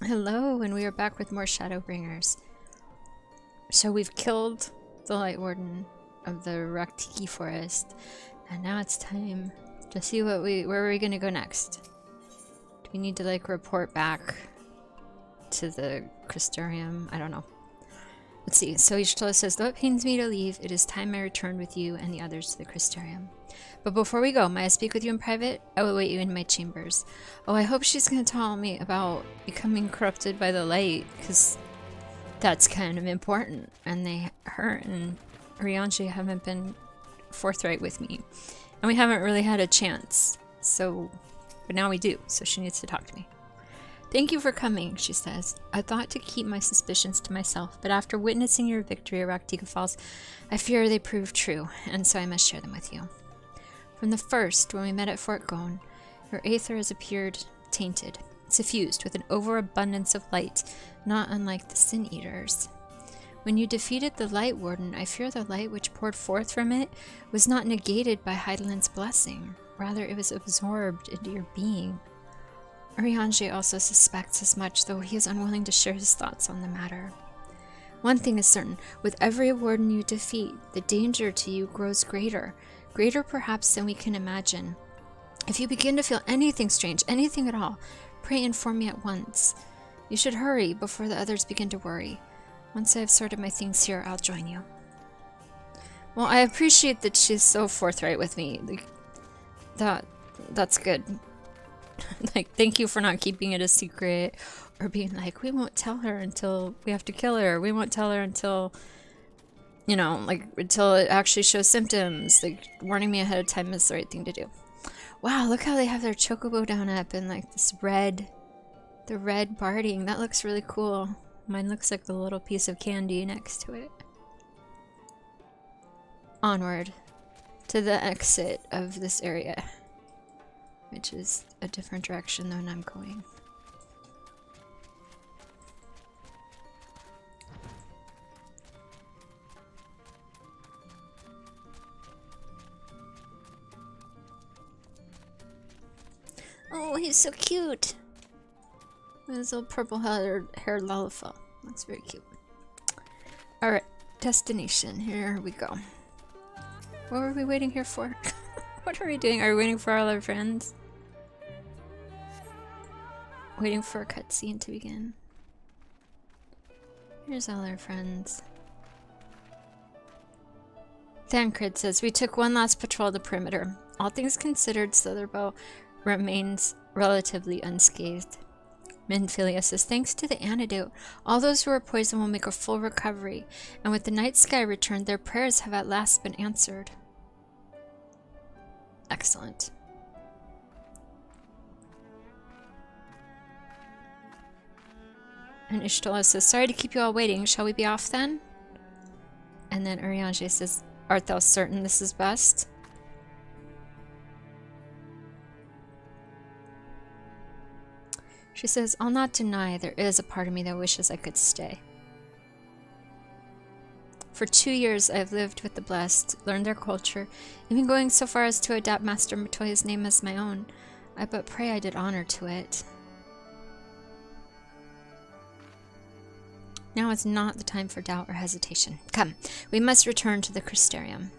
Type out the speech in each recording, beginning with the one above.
Hello, and we are back with more Shadowbringers. So we've killed the Light Warden of the Raktiki Forest, and now it's time to see where are we gonna go next. Do we need to like report back to the Crystarium? I don't know. Let's see. So Ishtola says, though it pains me to leave, it is time I returned with you and the others to the Crystarium. But before we go, may I speak with you in private? I will await you in my chambers. Oh, I hope she's going to tell me about becoming corrupted by the light, because that's kind of important. And her and Rianji haven't been forthright with me. And we haven't really had a chance. But now we do, so she needs to talk to me. Thank you for coming, she says. I thought to keep my suspicions to myself, but after witnessing your victory at Raktika Falls, I fear they proved true, and so I must share them with you. From the first, when we met at Fort Gone, your aether has appeared tainted, suffused with an overabundance of light, not unlike the Sin Eaters. When you defeated the Light Warden, I fear the light which poured forth from it was not negated by Heidelin's blessing. Rather, it was absorbed into your being. Rianji also suspects as much, though he is unwilling to share his thoughts on the matter. One thing is certain, with every warden you defeat, the danger to you grows greater. Greater perhaps than we can imagine. If you begin to feel anything strange, anything at all, pray inform me at once. You should hurry before the others begin to worry. Once I have sorted my things here, I'll join you. Well, I appreciate that she's so forthright with me. That's good. Like, thank you for not keeping it a secret, or being like, we won't tell her until we have to kill her. We won't tell her until, you know, like, until it actually shows symptoms. Like, warning me ahead of time is the right thing to do. Wow, look how they have their chocobo down up in, like, this red, the red barding. That looks really cool. Mine looks like the little piece of candy next to it. Onward to the exit of this area, which is a different direction than I'm going. Oh, he's so cute! With his little purple-haired Lollifull. That's very cute. Alright, destination. Here we go. What were we waiting here for? What are we doing? Are we waiting for all our friends? Waiting for a cutscene to begin. Here's all our friends. Thancred says, we took one last patrol of the perimeter. All things considered, Slitherbow remains relatively unscathed. Minfilia says, thanks to the antidote, all those who are poisoned will make a full recovery, and with the night sky returned, their prayers have at last been answered. Excellent. And Ishtola says, sorry to keep you all waiting. Shall we be off then? And then Urianger says, art thou certain this is best? She says, I'll not deny there is a part of me that wishes I could stay. For 2 years I have lived with the blessed, learned their culture, even going so far as to adapt Master Matoya's name as my own. I but pray I did honor to it. Now is not the time for doubt or hesitation. Come, we must return to the Crystarium.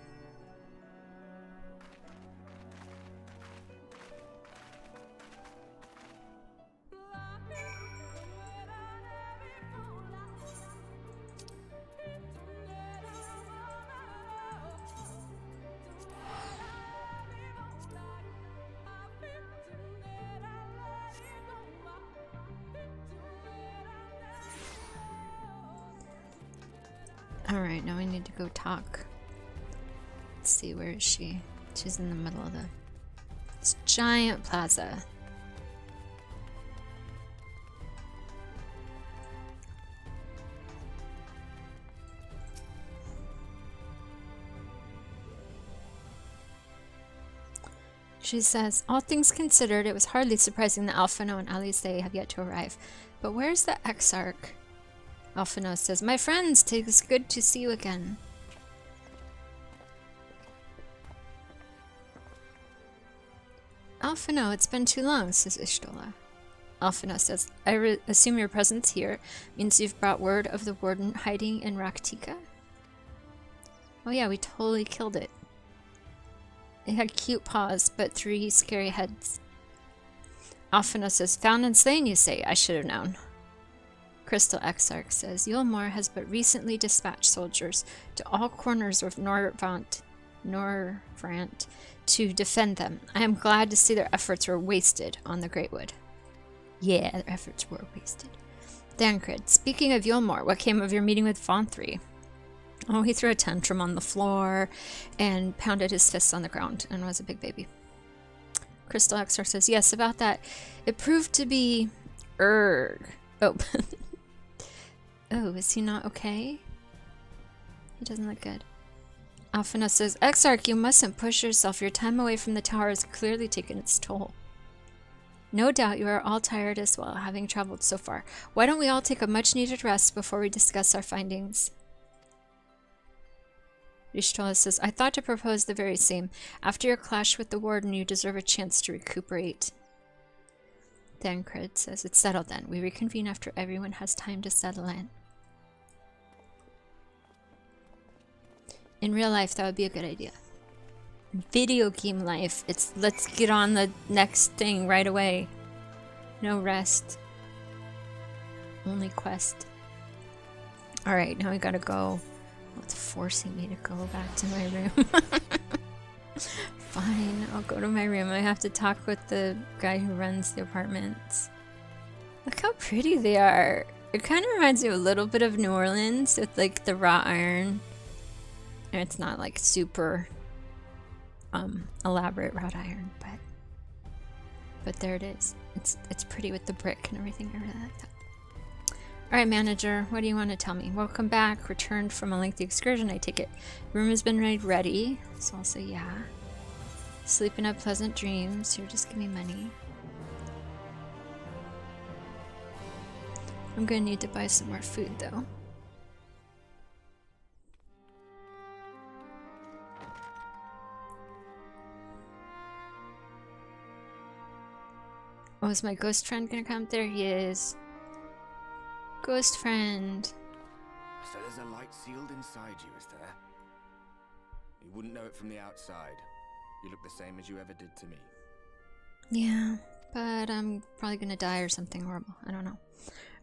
Alright, now we need to go talk. Let's see, where is she? She's in the middle of this giant plaza. She says, all things considered, it was hardly surprising that Alphino and Alice have yet to arrive. But where's the Exarch? Alphino says, my friends, it is good to see you again. Alphino, it's been too long, says Ishtola. Alphina says, I assume your presence here means you've brought word of the warden hiding in Raktika? Oh yeah, we totally killed it. It had cute paws, but 3 scary heads. Alphina says, found and slain, you say? I should have known. Crystal Exarch says, Yulmore has but recently dispatched soldiers to all corners of Norvrant to defend them. I am glad to see their efforts were wasted on the Greatwood. Yeah, their efforts were wasted. Dancred, speaking of Yulmore, what came of your meeting with Vonthry? Oh, he threw a tantrum on the floor and pounded his fists on the ground and was a big baby. Crystal Exarch says, yes, about that. It proved to be... Oh. Oh, is he not okay? He doesn't look good. Alphina says, Exarch, you mustn't push yourself. Your time away from the tower has clearly taken its toll. No doubt you are all tired as well, having traveled so far. Why don't we all take a much-needed rest before we discuss our findings? Y'shtola says, I thought to propose the very same. After your clash with the warden, you deserve a chance to recuperate. Dancred says, it's settled then. We reconvene after everyone has time to settle in. In real life, that would be a good idea. Video game life, it's let's get on the next thing right away. No rest. Only quest. Alright, now I gotta go. Oh, it's forcing me to go back to my room. Fine, I'll go to my room. I have to talk with the guy who runs the apartments. Look how pretty they are. It kind of reminds me a little bit of New Orleans with like the wrought iron. And it's not like super elaborate wrought iron, but there it is. It's pretty with the brick and everything. I really like that. Alright, manager, what do you want to tell me? Welcome back. Returned from a lengthy excursion, I take it. Room has been made ready, so I'll say yeah. Sleep and have pleasant dreams. Here, just give me money. I'm gonna need to buy some more food, though. Oh, is my ghost friend gonna come? There he is. Ghost friend. So there's a light sealed inside you, is there? You wouldn't know it from the outside. You look the same as you ever did to me. Yeah, but I'm probably gonna die or something horrible. I don't know.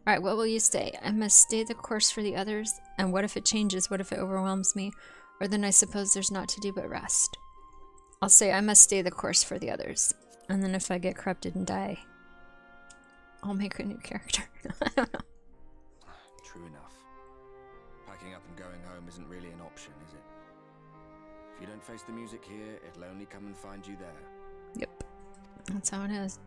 Alright, what will you say? I must stay the course for the others? And what if it changes? What if it overwhelms me? Or then I suppose there's naught to do but rest. I'll say I must stay the course for the others. And then if I get corrupted and die, I'll make a new character. I don't know. True enough. Packing up and going home isn't really an option, is it? If you don't face the music here, it'll only come and find you there. Yep. That's how it is.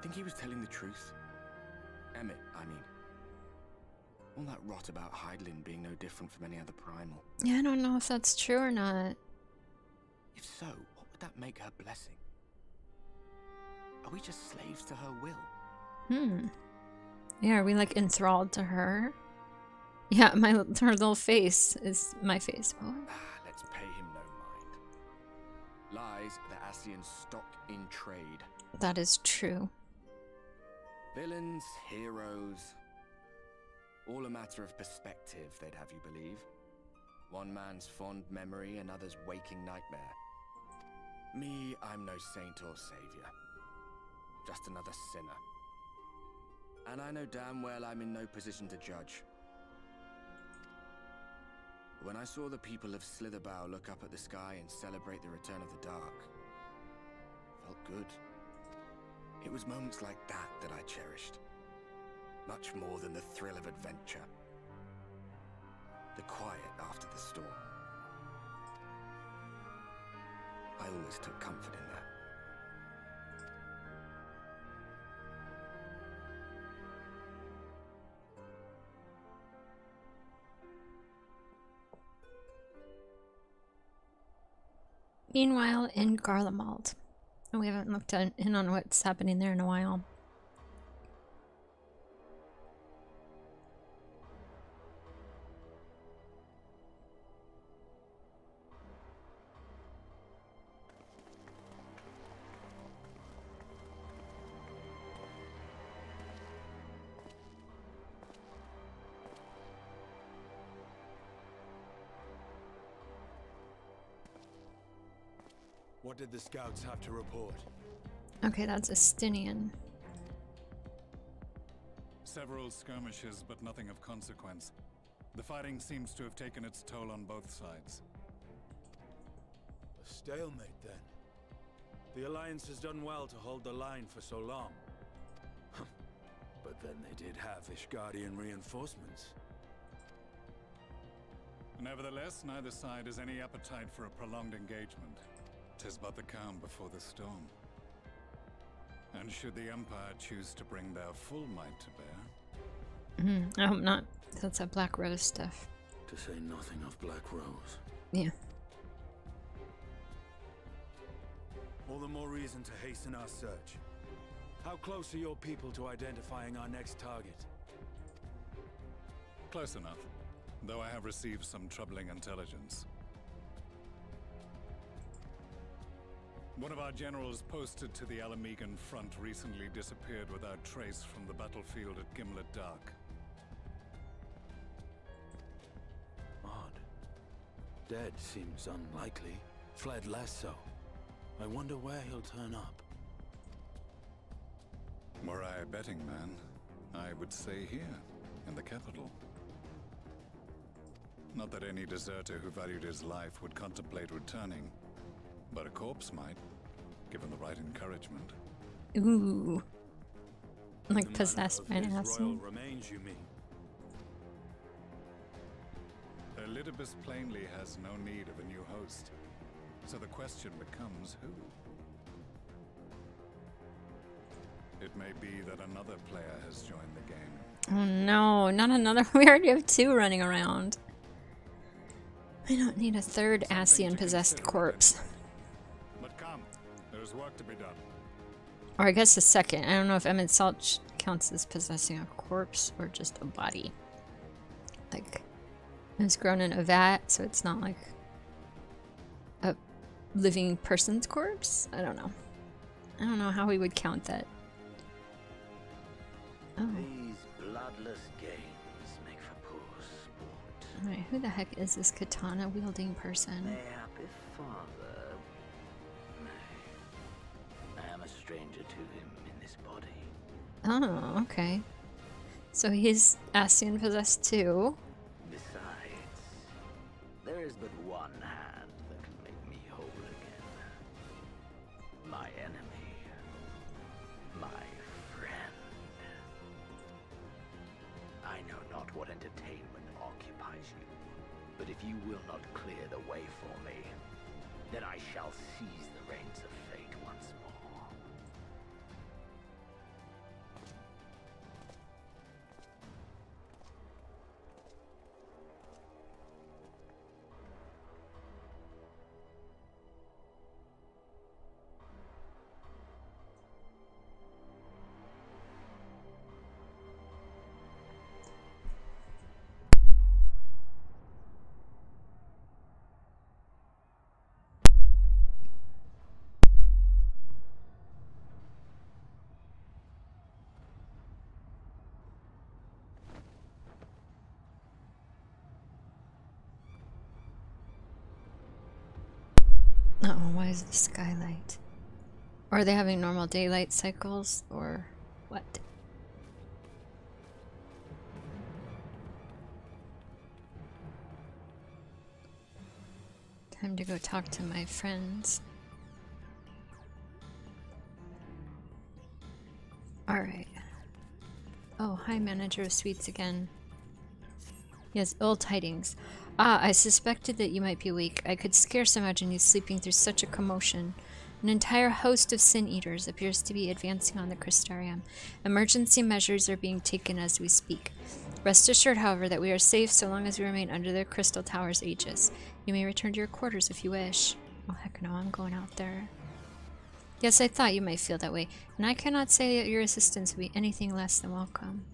Think he was telling the truth? Emmett, I mean. All that rot about Hydaelyn being no different from any other primal. Yeah, I don't know if that's true or not. If so, what would that make her blessing? Are we just slaves to her will? Yeah, are we like enthralled to her? Yeah, her little face is my face. What? Let's pay him no mind. Lies the Ascian stock in trade. That is true. Villains, heroes, all a matter of perspective, they'd have you believe. One man's fond memory, another's waking nightmare. Me, I'm no saint or savior. Just another sinner. And I know damn well I'm in no position to judge. When I saw the people of Slitherbough look up at the sky and celebrate the return of the dark, felt good. It was moments like that that I cherished. Much more than the thrill of adventure. The quiet after the storm. I always took comfort in that. Meanwhile, in Garlemald. We haven't looked in on what's happening there in a while. What did the scouts have to report? Okay, that's Estinian. Several skirmishes, but nothing of consequence. The fighting seems to have taken its toll on both sides. A stalemate, then. The Alliance has done well to hold the line for so long. But then they did have Ishgardian reinforcements. Nevertheless, neither side has any appetite for a prolonged engagement. 'Tis but the calm before the storm. And should the Empire choose to bring their full might to bear... I hope not. That's that Black Rose stuff. To say nothing of Black Rose. Yeah. All the more reason to hasten our search. How close are your people to identifying our next target? Close enough, though I have received some troubling intelligence. One of our generals posted to the Alamegan front recently disappeared without trace from the battlefield at Gimlet Dark. Odd. Dead seems unlikely. Fled less so. I wonder where he'll turn up. Were I a betting man, I would say here, in the capital. Not that any deserter who valued his life would contemplate returning, but a corpse might, given the right encouragement. Ooh. Like possessed by an asshole. Royal remains, you mean? Elidibus plainly has no need of a new host, so the question becomes who? It may be that another player has joined the game. Oh no, not another. We already have two running around. I don't need a third Ascian possessed corpse. But come, there's work to be done. Or I guess a second. I don't know if Emmett Salt counts as possessing a corpse or just a body. Like, it was grown in a vat, so it's not like a living person's corpse? I don't know. I don't know how we would count that. Oh. These bloodless games make for poor sport. Alright, who the heck is this katana wielding person? Mayhap father. I am a stranger to him in this body. Oh, okay. So he's Ascian possessed too. Besides, there is but one hand that can make me whole again. My enemy. My friend. I know not what entertainment occupies you, but if you will not clear the way for me, then I shall seize the reins of fate once more. Uh-oh, why is the skylight? Or are they having normal daylight cycles, or what? Time to go talk to my friends. Alright. Oh, hi, Manager of Suites again. Yes, ill tidings. Ah, I suspected that you might be awake. I could scarce imagine you sleeping through such a commotion. An entire host of Sin Eaters appears to be advancing on the Crystarium. Emergency measures are being taken as we speak. Rest assured, however, that we are safe so long as we remain under the Crystal Tower's aegis. You may return to your quarters if you wish. Oh, heck no, I'm going out there. Yes, I thought you might feel that way, and I cannot say that your assistance would be anything less than welcome.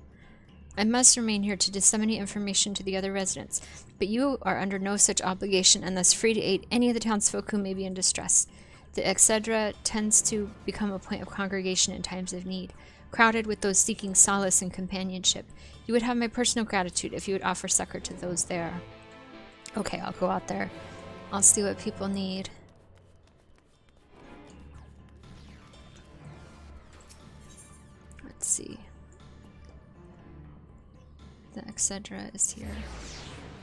I must remain here to disseminate information to the other residents, but you are under no such obligation and thus free to aid any of the townsfolk who may be in distress. The Excedra tends to become a point of congregation in times of need, crowded with those seeking solace and companionship. You would have my personal gratitude if you would offer succor to those there. Okay, I'll go out there. I'll see what people need. Let's see. The Excedra is here.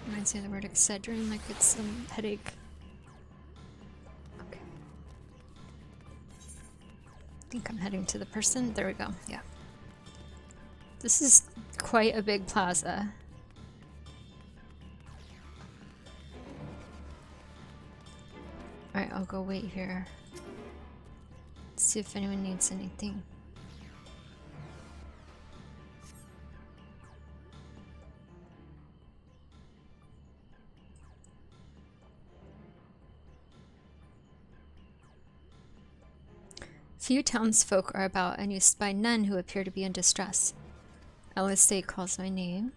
Reminds me of the word Excedrin, like it's some headache. Okay. I think I'm heading to the person. There we go. Yeah. This is quite a big plaza. Alright, I'll go wait here. See if anyone needs anything. Few townsfolk are about, and you spy none who appear to be in distress. Alistair calls my name.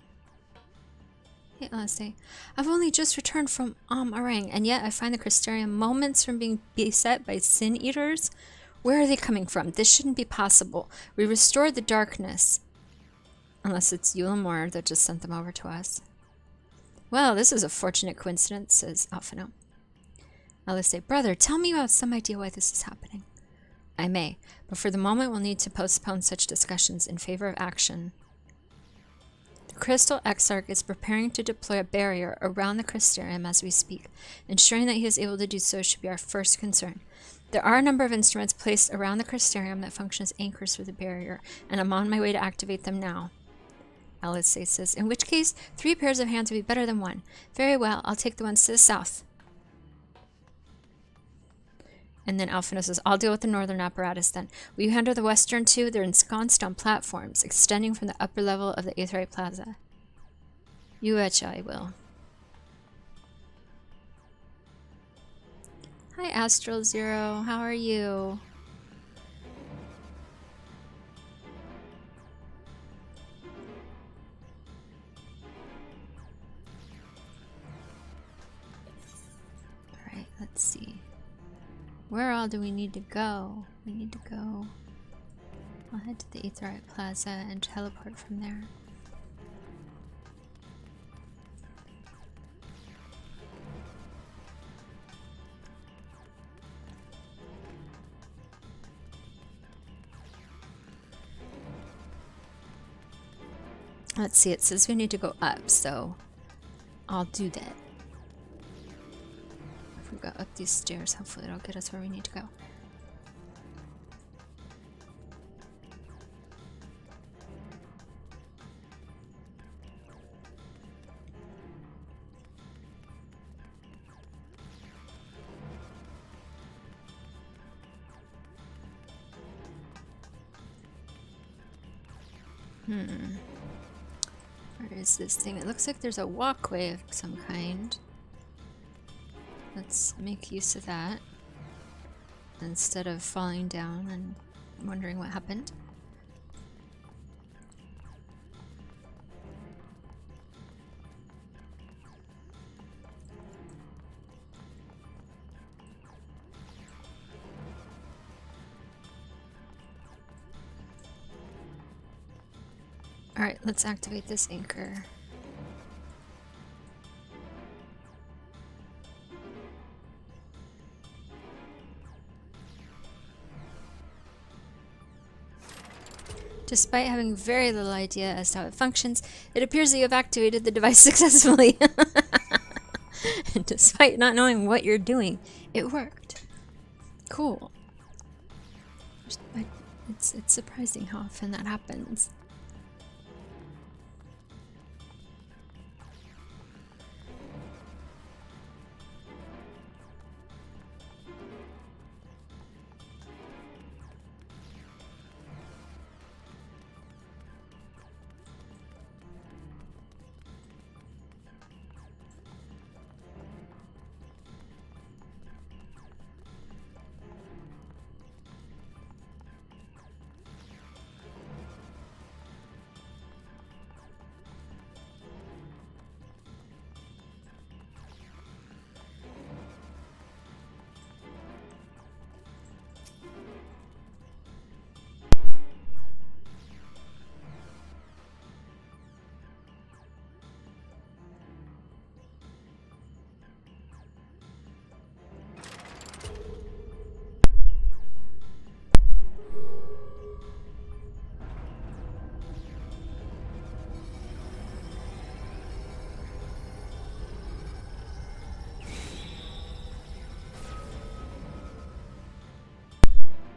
Hey, Alistair. I've only just returned from Arang, and yet I find the Crystarium moments from being beset by sin eaters. Where are they coming from? This shouldn't be possible. We restored the darkness. Unless it's Yulamore that just sent them over to us. Well, this is a fortunate coincidence, says Alphino. Alistair, brother, tell me about some idea why this is happening. I may, but for the moment we'll need to postpone such discussions in favor of action. The Crystal Exarch is preparing to deploy a barrier around the Crystarium as we speak. Ensuring that he is able to do so should be our first concern. There are a number of instruments placed around the Crystarium that function as anchors for the barrier, and I'm on my way to activate them now. Alistair says, in which case, 3 pairs of hands would be better than 1. Very well, I'll take the ones to the south. And then Alphino says, I'll deal with the northern apparatus then. Will you handle the western two? They're ensconced on platforms, extending from the upper level of the Aetheryte Plaza. You betcha I will. Hi Astral Zero, how are you? Alright, let's see. Where all do we need to go? We need to go... I'll head to the Aetheryte Plaza and teleport from there. Let's see, it says we need to go up, so I'll do that. If we go up these stairs, hopefully it'll get us where we need to go. Where is this thing? It looks like there's a walkway of some kind. Let's make use of that instead of falling down and wondering what happened. Alright, let's activate this anchor. Despite having very little idea as to how it functions, it appears that you have activated the device successfully. And despite not knowing what you're doing, it worked. Cool. It's surprising how often that happens.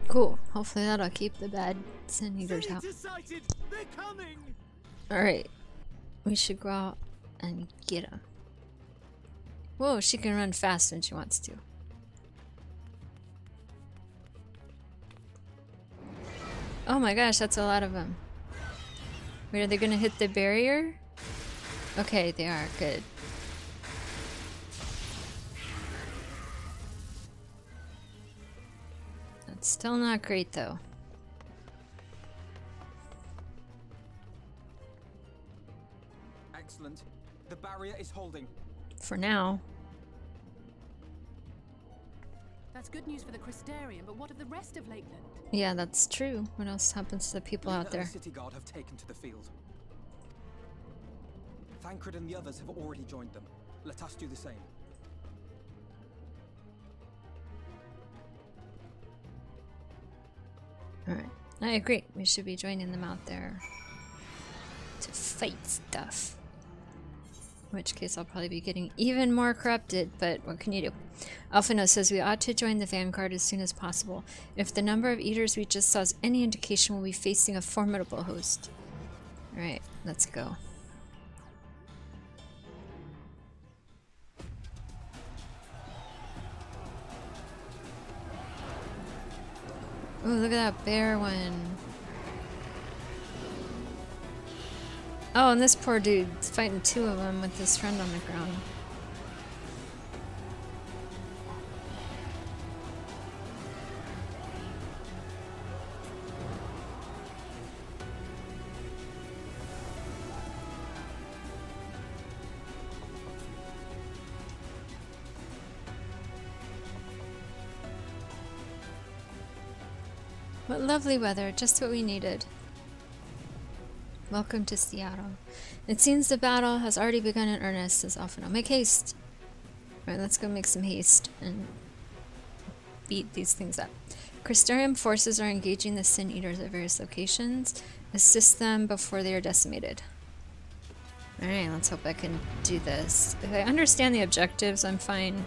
Cool. Hopefully that'll keep the bad sin eaters out. Alright. We should go out and get them. Whoa, she can run fast when she wants to. Oh my gosh, that's a lot of them. Wait, are they gonna hit the barrier? Okay, they are. Good. That's still not great though. Excellent. The barrier is holding. For now. That's good news for the Crystarium, but what of the rest of Lakeland? Yeah, that's true. What else happens to the people out there? The city guard have taken to the field. Thancred and the others have already joined them. Let us do the same. Alright. I agree. We should be joining them out there to fight stuff. In which case I'll probably be getting even more corrupted, but what can you do? Alphino says we ought to join the vanguard as soon as possible. If the number of eaters we just saw is any indication, we'll be facing a formidable host. Alright, let's go. Oh, look at that bear one. Oh, and this poor dude's fighting two of them with his friend on the ground. What lovely weather, just what we needed. Welcome to Seattle. It seems the battle has already begun in earnest, says Alphino. Make haste! Alright, let's go make some haste and beat these things up. Crystarium forces are engaging the Sin Eaters at various locations. Assist them before they are decimated. Alright, let's hope I can do this. If I understand the objectives, I'm fine.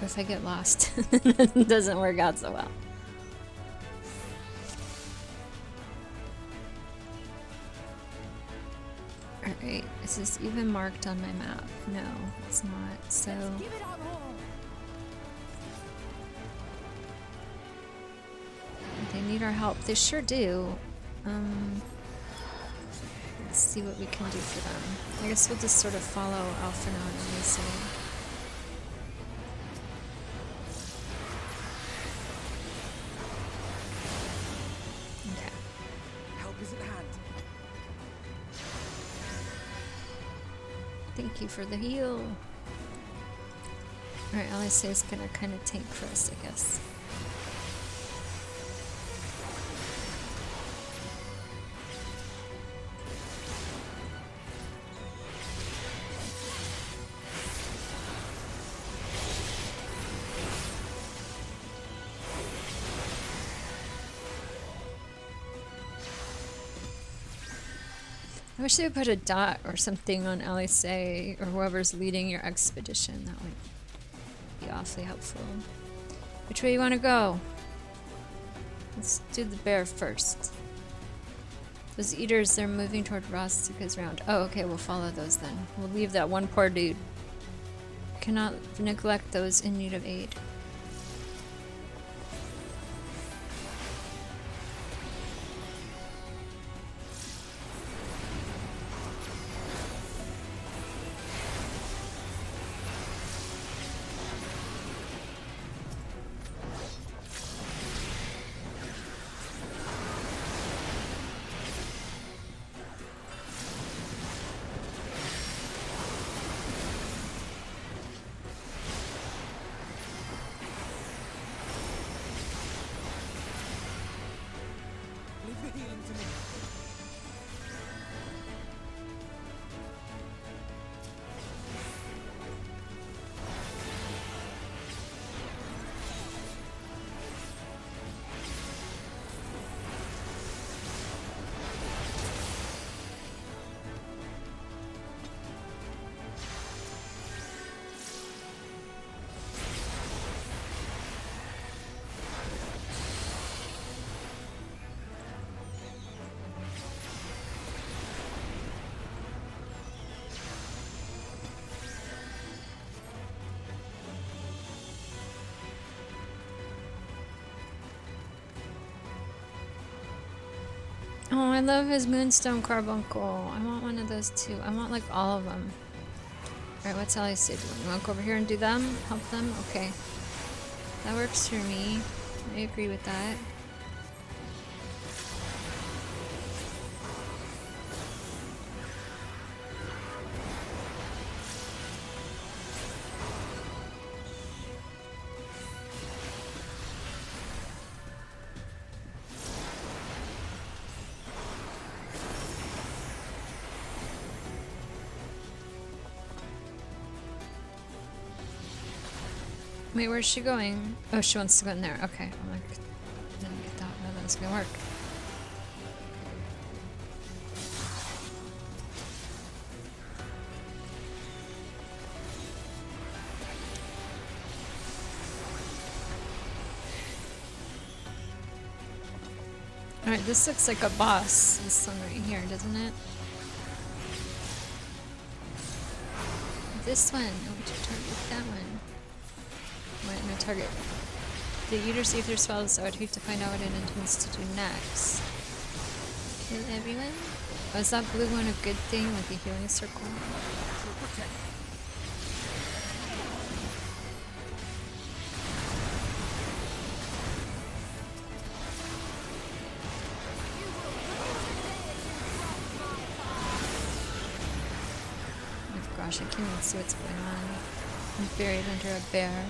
But if I get lost, it doesn't work out so well. Alright, is this even marked on my map? No, it's not, so... They need our help. They sure do. Let's see what we can do for them. I guess we'll just sort of follow Alphino and Lisa. Okay. Help is at hand. Thank you for the heal. Alright, Alice is gonna kind of tank for us, I guess. I wish they would put a dot or something on Alice or whoever's leading your expedition. That would be awfully helpful. Which way you want to go? Let's do the bear first. Those eaters, they're moving toward Rostika's round. Oh, okay, we'll follow those then. We'll leave that one poor dude. Cannot neglect those in need of aid. Oh, I love his Moonstone Carbuncle. I want one of those too. I want like all of them. Alright, what's Ellie say? Do you want to go over here and do them? Help them? Okay. That works for me. I agree with that. Wait, where's she going? Oh, she wants to go in there. Okay. I'm like, I didn't get that. How that was gonna work. Alright, this looks like a boss. This one right here, doesn't it? This one. Oh, we should target that one. Wait, no target. The Eater's Ether spells, so I'd hate to find out what it intends to do next. Kill everyone? Oh, is that blue one a good thing, like the healing circle? Oh gosh, I can't even see what's going on. I'm buried under a bear.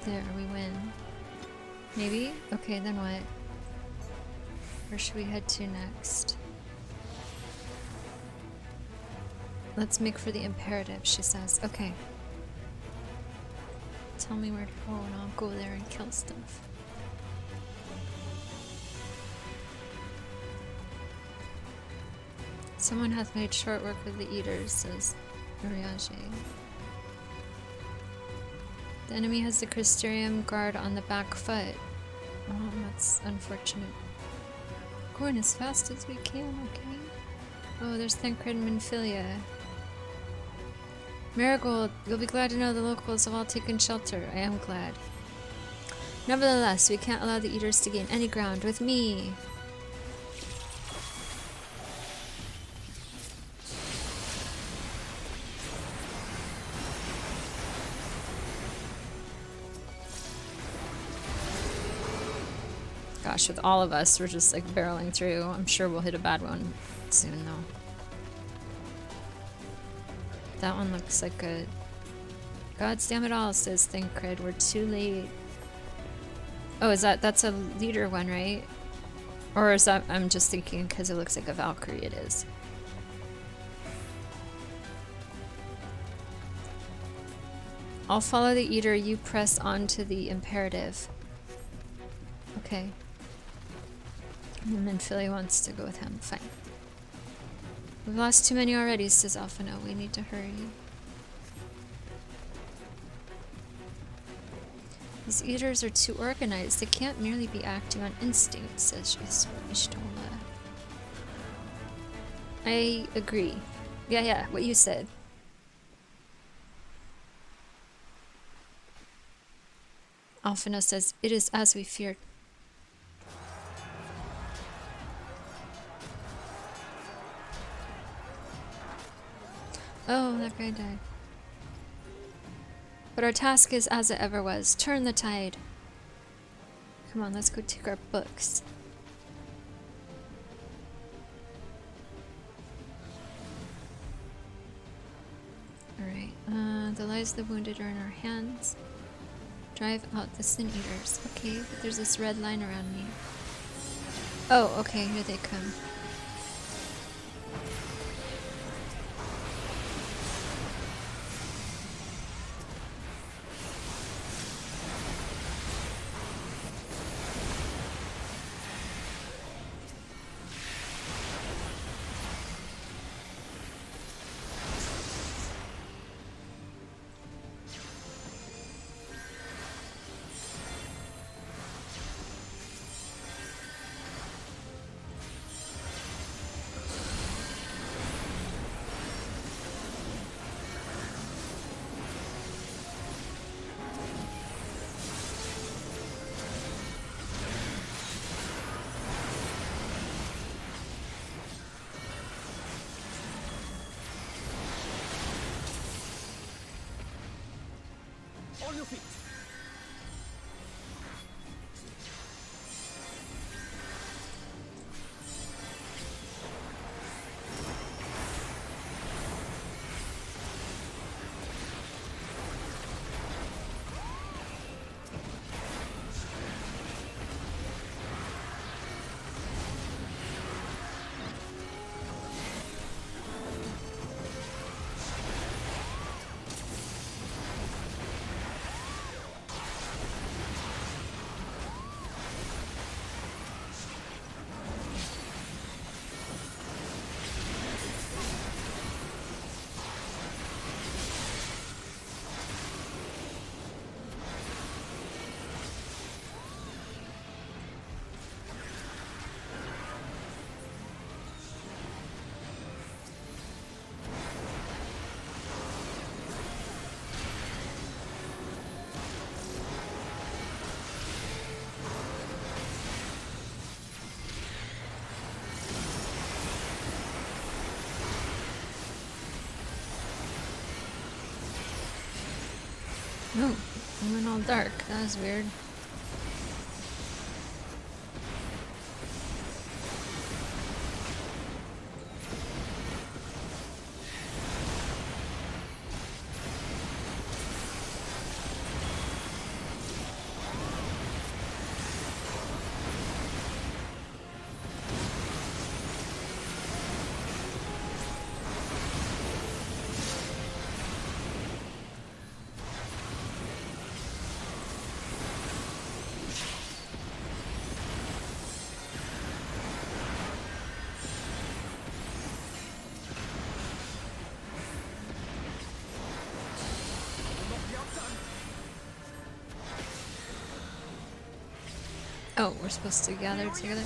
There, we win. Maybe? Okay, then what? Where should we head to next? Let's make for the imperative, she says. Okay. Tell me where to go and I'll go there and kill stuff. Someone hath made short work of the Eaters, says Uriage. The enemy has the Crystarium guard on the back foot. Oh, that's unfortunate. Going as fast as we can, okay? Oh, there's Thancred and Minfilia. Marigold, you'll be glad to know the locals have all taken shelter. I am glad. Nevertheless, we can't allow the Eaters to gain any ground with me. Gosh, with all of us, we're just like barreling through. I'm sure we'll hit a bad one soon, though. That one looks like a... Gods damn it all, says Thancred. We're too late. Oh, is that's a leader one, right? Or is that... I'm just thinking because it looks like a Valkyrie, it is. I'll follow the Eater, you press on to the imperative. Okay. And then Philly wants to go with him. Fine. We've lost too many already, says Alphino. We need to hurry. These Eaters are too organized. They can't merely be acting on instinct, says Ishtola. I agree. Yeah, what you said. Alphino says, it is as we feared. Oh, that guy died. But our task is as it ever was. Turn the tide. Come on, let's go take our books. Alright, the lives of the wounded are in our hands. Drive out the Sin Eaters. Okay, but there's this red line around me. Oh, okay, here they come. On your feet. Oh, it went all dark. That was weird. Oh, we're supposed to gather together?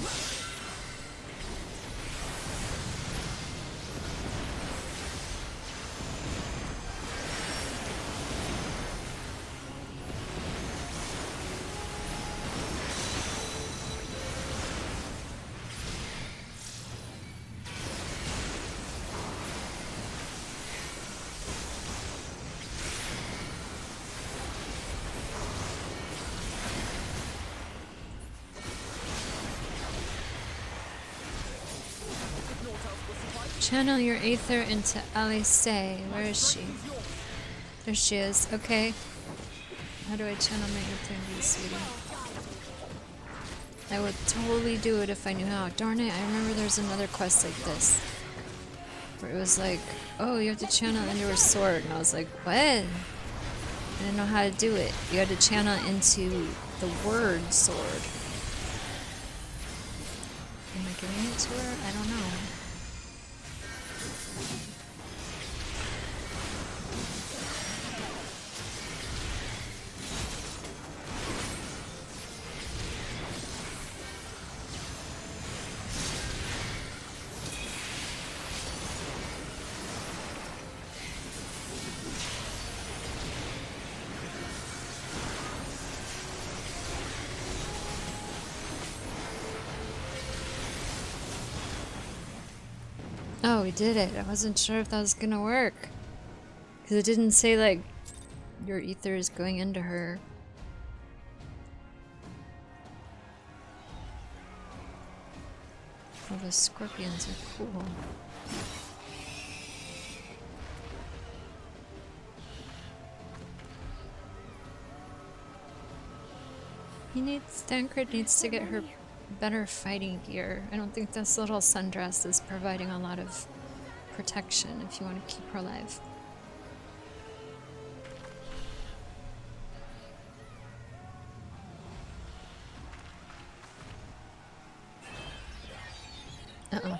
Channel your aether into Alice. Where is she? There she is. Okay. How do I channel my aether into this sweetie? I would totally do it if I knew how. Darn it, I remember there's another quest like this. Where it was like, oh, you have to channel into her sword. And I was like, what? I didn't know how to do it. You had to channel into the word sword. Am I giving it to her? I don't know. Oh, we did it. I wasn't sure if that was gonna work. Because it didn't say, like, your ether is going into her. Oh, the scorpions are cool. Stancred needs to get her better fighting gear. I don't think this little sundress is providing a lot of protection if you want to keep her alive. Uh-oh.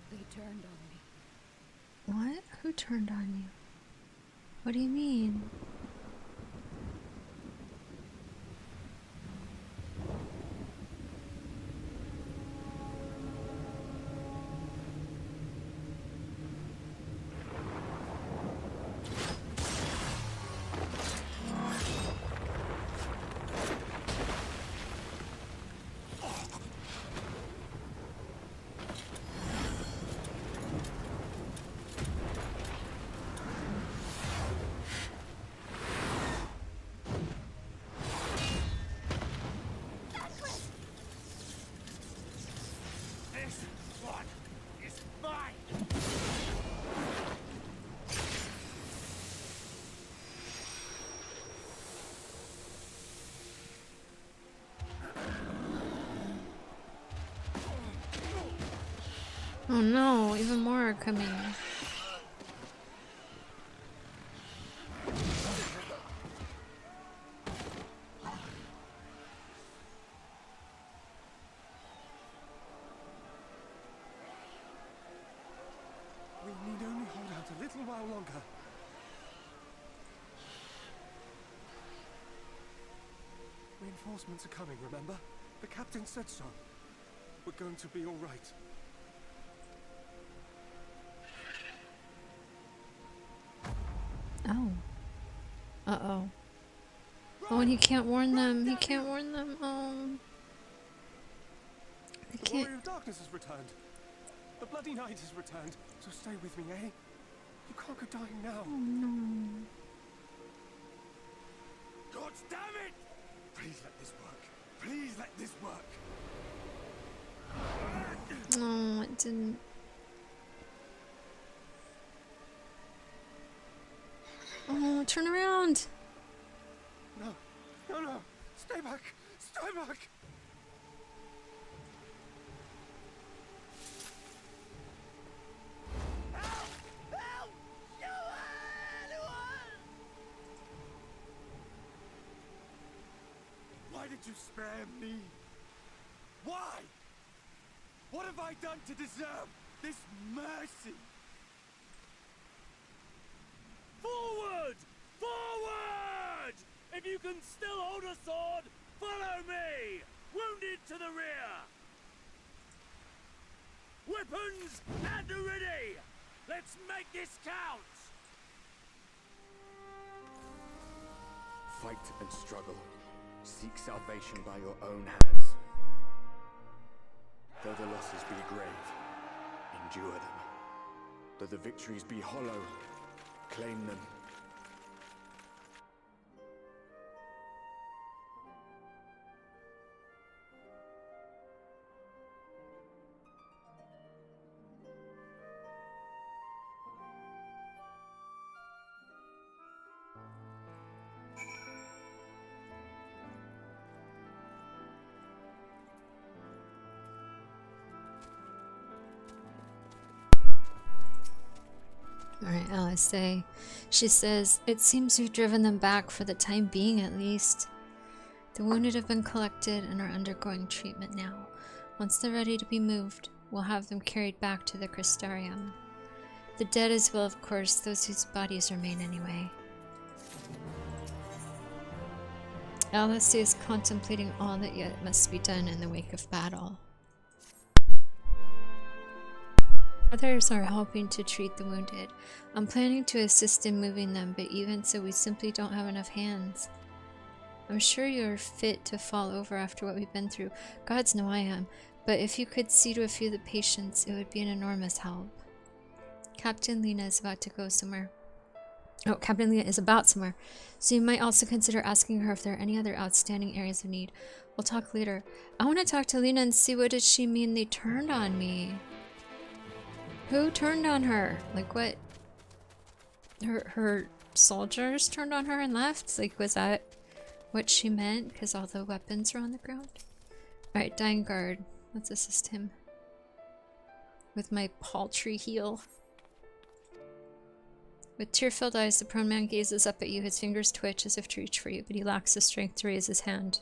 They turned on me. What? Who turned on you? What do you mean? Oh no, even more are coming. We need only hold out a little while longer. Reinforcements are coming, remember? The captain said so. We're going to be all right. Oh. Uh-oh. Oh, and he can't warn them. He can't warn them. Oh. They The can't. Warrior of Darkness has returned. The Bloody Knight has returned. So stay with me, eh? You can't go dying now. Oh no. God damn it! Please let this work. Please let this work. Oh, it didn't. Oh, turn around. No, no, no. Stay back. Stay back. Why did you spare me? Why? What have I done to deserve this mercy? Forward! Forward! If you can still hold a sword, follow me! Wounded to the rear! Weapons at the ready! Let's make this count! Fight and struggle. Seek salvation by your own hands. Though the losses be grave, endure them. Though the victories be hollow, claim them. Alright, Alice. She says, it seems we've driven them back for the time being at least. The wounded have been collected and are undergoing treatment now. Once they're ready to be moved, we'll have them carried back to the Crystarium. The dead as well, of course, those whose bodies remain anyway. Alice is contemplating all that yet must be done in the wake of battle. Others are helping to treat the wounded. I'm planning to assist in moving them, but even so we simply don't have enough hands. I'm sure you're fit to fall over after what we've been through. Gods know I am. But if you could see to a few of the patients, it would be an enormous help. Captain Lena is about to go somewhere. Oh, Captain Lena is about somewhere. So you might also consider asking her if there are any other outstanding areas of need. We'll talk later. I want to talk to Lena and see what did she mean they turned on me. Who turned on her? Like what? Her soldiers turned on her and left? Like was that what she meant? Because all the weapons are on the ground? Alright, Dying Guard. Let's assist him. With my paltry heal. With tear-filled eyes, the prone man gazes up at you. His fingers twitch as if to reach for you, but he lacks the strength to raise his hand.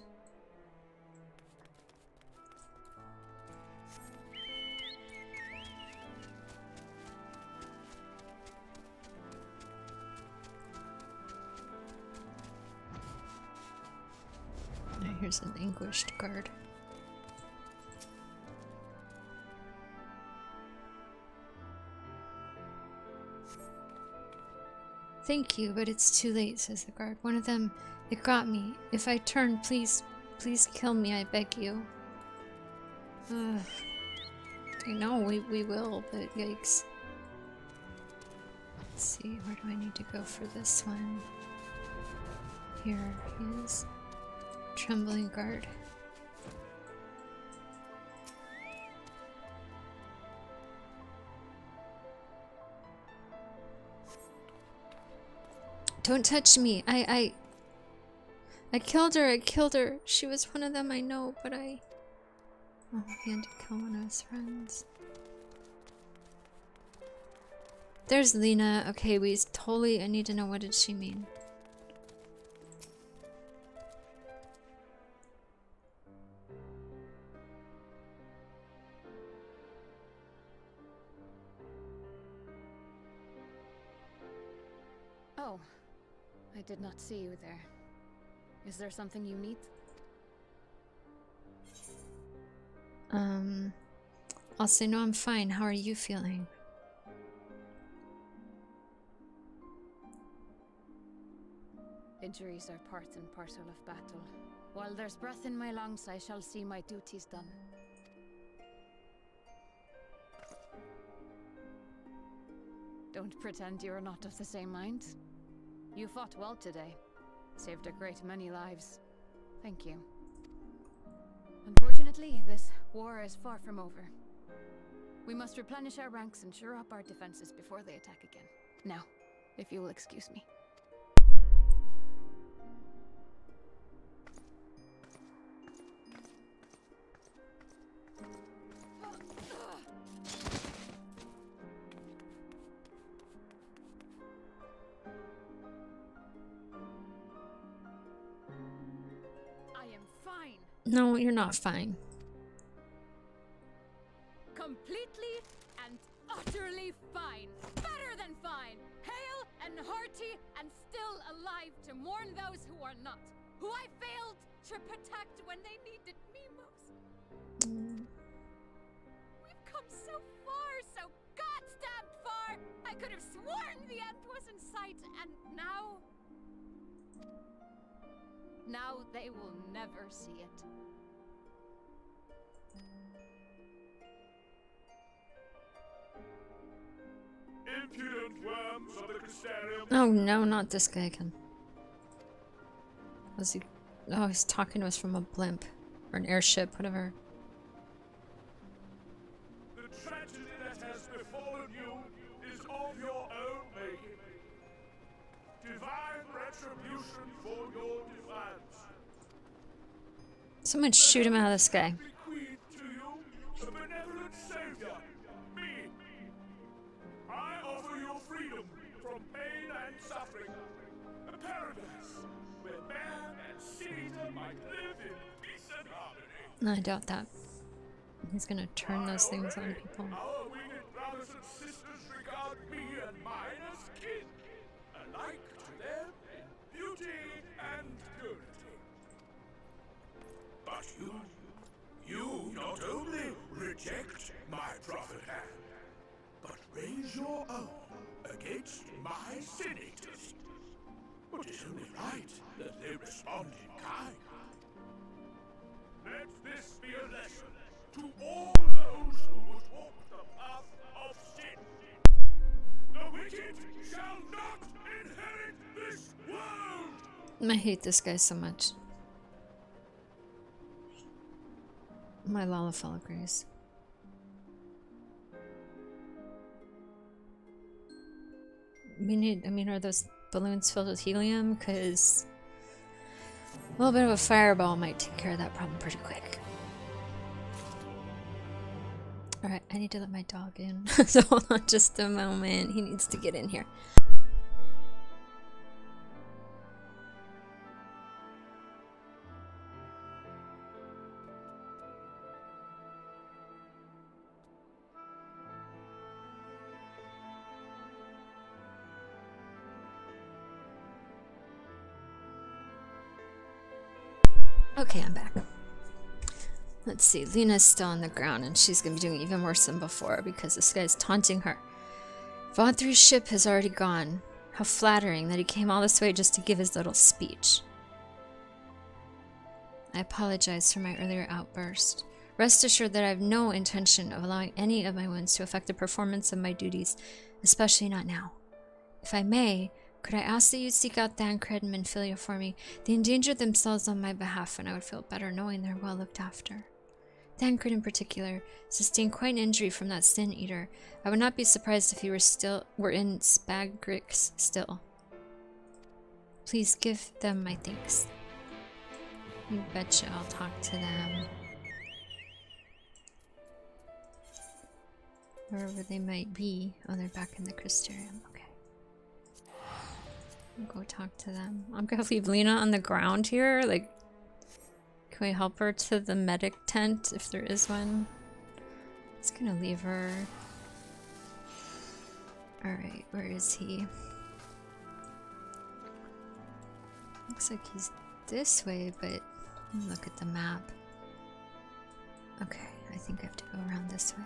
Here's an anguished guard. Thank you, but it's too late, says the guard. One of them, it got me. If I turn, please kill me, I beg you. I know, we will, but yikes. Let's see, where do I need to go for this one? Here he is. Trembling guard. Don't touch me. I killed her. I killed her. She was one of them, I know, but I... Oh, he had to kill one of his friends. There's Lena. Okay, we totally... I need to know, what did she mean? Oh, I did not see you there. Is there something you need? I'll say no, I'm fine. How are you feeling? Injuries are part and parcel of battle. While there's breath in my lungs, I shall see my duties done. Don't pretend you're not of the same mind. You fought well today. Saved a great many lives. Thank you. Unfortunately, this war is far from over. We must replenish our ranks and shore up our defenses before they attack again. Now, if you will excuse me. I am fine. No, you're not fine. Completely and utterly fine. Better than fine. Hale and hearty and still alive to mourn those who are not. Who I failed to protect when they needed me most. We've come so far, so goddamn far. I could have sworn the end was in sight, and now... Now they will never see it. Impudent worms of the Crystarium. Oh no, not this guy again. Was he... Oh, he's talking to us from a blimp. Or an airship, whatever. The tragedy that has befallen you is of your own making. Divine retribution for your defiance. Someone shoot him out of the sky. Bequeath to you the benevolent savior, me. I offer you freedom from pain and suffering. A paradise where man and Caesar might live in peace and harmony. I doubt that. He's gonna turn those things on people. Our winged brothers and sisters regard me and mine as kin, alike to them in beauty and purity. But you not only reject my prophet hand, but raise your own against my senators. But it's only right that they respond in kind. Let this be a lesson to all those who would walk the path of sin. The wicked shall not inherit this world! I hate this guy so much. My Lalafell agrees. We need, I mean, are those balloons filled with helium? Because a little bit of a fireball might take care of that problem pretty quick. Alright, I need to let my dog in. So hold on just a moment. He needs to get in here. Okay, I'm back. Let's see, Lena's still on the ground and she's gonna be doing even worse than before because this guy's taunting her. Vaudry's ship has already gone. How flattering that he came all this way just to give his little speech. I apologize for my earlier outburst. Rest assured that I have no intention of allowing any of my wounds to affect the performance of my duties, especially not now. If I may, could I ask that you seek out Thancred and Minfilia for me? They endangered themselves on my behalf, and I would feel better knowing they're well looked after. Thancred in particular sustained quite an injury from that Sin Eater. I would not be surprised if he were in Spagrix still. Please give them my thanks. You betcha I'll talk to them. Wherever they might be. Oh, they're back in the Crystarium. Okay. I'll go talk to them. I'm gonna leave Lena on the ground here. Like, can we help her to the medic tent if there is one? Just gonna leave her. Alright, where is he? Looks like he's this way, but look at the map. Okay, I think I have to go around this way.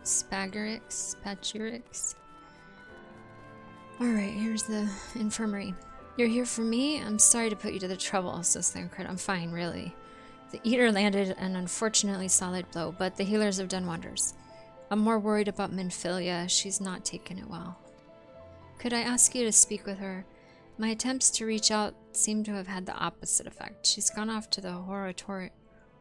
Spagurix. Alright, here's the infirmary. You're here for me? I'm sorry to put you to the trouble, says Thancred. I'm fine, really. The Eater landed an unfortunately solid blow, but the healers have done wonders. I'm more worried about Minfilia. She's not taken it well. Could I ask you to speak with her? My attempts to reach out seem to have had the opposite effect. She's gone off to the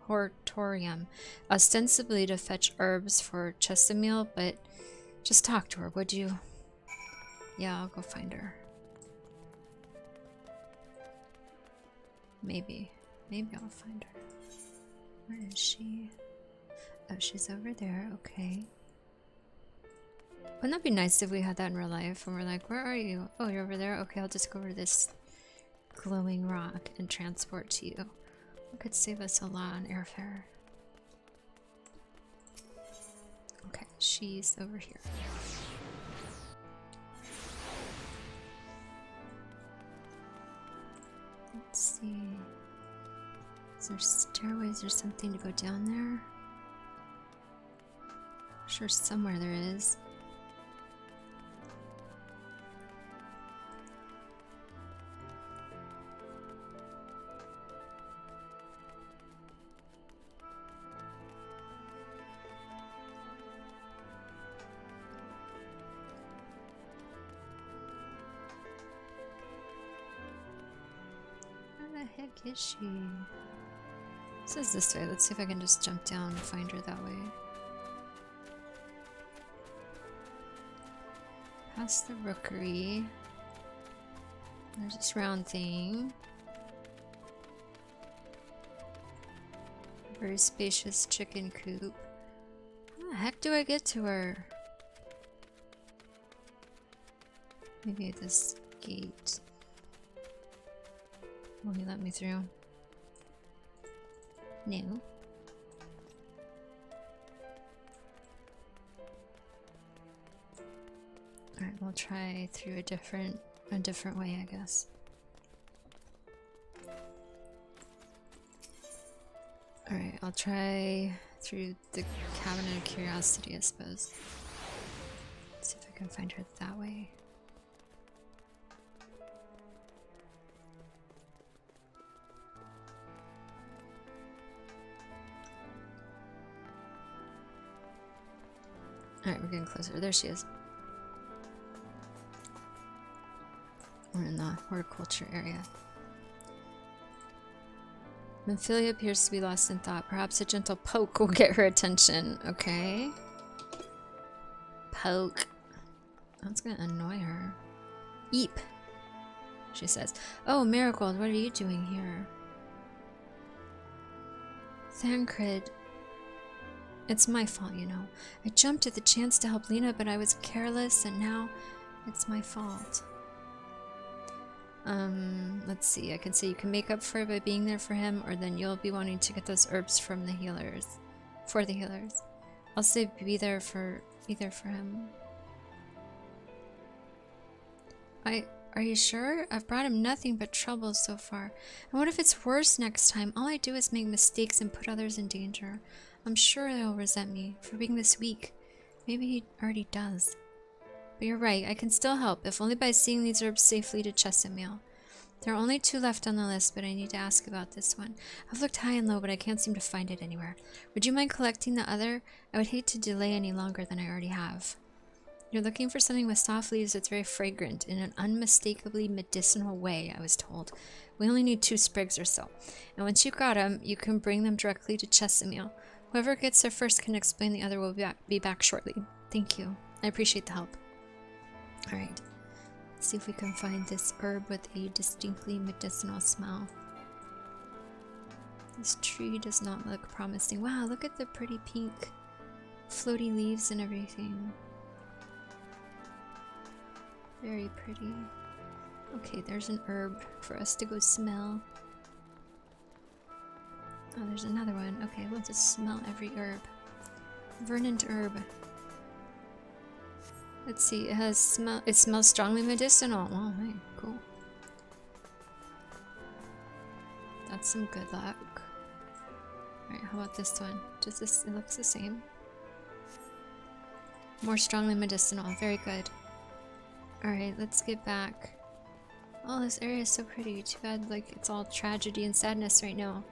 Hortorium, ostensibly to fetch herbs for Chesamil, but just talk to her, would you? Yeah, I'll go find her. Maybe I'll find her. Where is she? Oh, she's over there. Okay. Wouldn't that be nice if we had that in real life and we're like, where are you? Oh, you're over there? Okay, I'll just go over to this glowing rock and transport to you. It could save us a lot on airfare. Okay, she's over here. Let's see. Is there stairways or something to go down there? I'm sure somewhere there is. Where the heck is she? It says this way. Let's see if I can just jump down and find her that way. Past the rookery. There's this round thing. Very spacious chicken coop. How the heck do I get to her? Maybe at this gate. Will you let me through? No. Alright, we'll try through a different way, I guess. Alright, I'll try through the Cabinet of Curiosity, I suppose. Let's see if I can find her that way. Alright, we're getting closer. There she is. We're in the horticulture area. Minfilia appears to be lost in thought. Perhaps a gentle poke will get her attention. Okay. Poke. That's gonna annoy her. Eep, she says. Oh, Marigold, what are you doing here? Thancred. It's my fault, you know. I jumped at the chance to help Lena, but I was careless, and now it's my fault. Let's see. I can say you can make up for it by being there for him, or then you'll be wanting to get those herbs from the healers. For the healers. I'll say be there for either for him. Are you sure? I've brought him nothing but trouble so far. And what if it's worse next time? All I do is make mistakes and put others in danger. I'm sure he'll resent me for being this weak. Maybe he already does. But you're right, I can still help, if only by seeing these herbs safely to Chesamil. There are only 2 left on the list, but I need to ask about this one. I've looked high and low, but I can't seem to find it anywhere. Would you mind collecting the other? I would hate to delay any longer than I already have. You're looking for something with soft leaves that's very fragrant in an unmistakably medicinal way, I was told. We only need 2 sprigs or so. And once you got them, you can bring them directly to Chesimil. Whoever gets there first can explain, the other will be back shortly. Thank you. I appreciate the help. Alright. Let's see if we can find this herb with a distinctly medicinal smell. This tree does not look promising. Wow, look at the pretty pink floaty leaves and everything. Very pretty. Okay, there's an herb for us to go smell. Oh, there's another one. Okay, we'll just smell every herb. Verdant herb. Let's see, it smells strongly medicinal. Oh, hey, cool. That's some good luck. Alright, how about this one? Does this, it looks the same. More strongly medicinal, very good. Alright, let's get back. Oh, this area is so pretty. Too bad, like, it's all tragedy and sadness right now.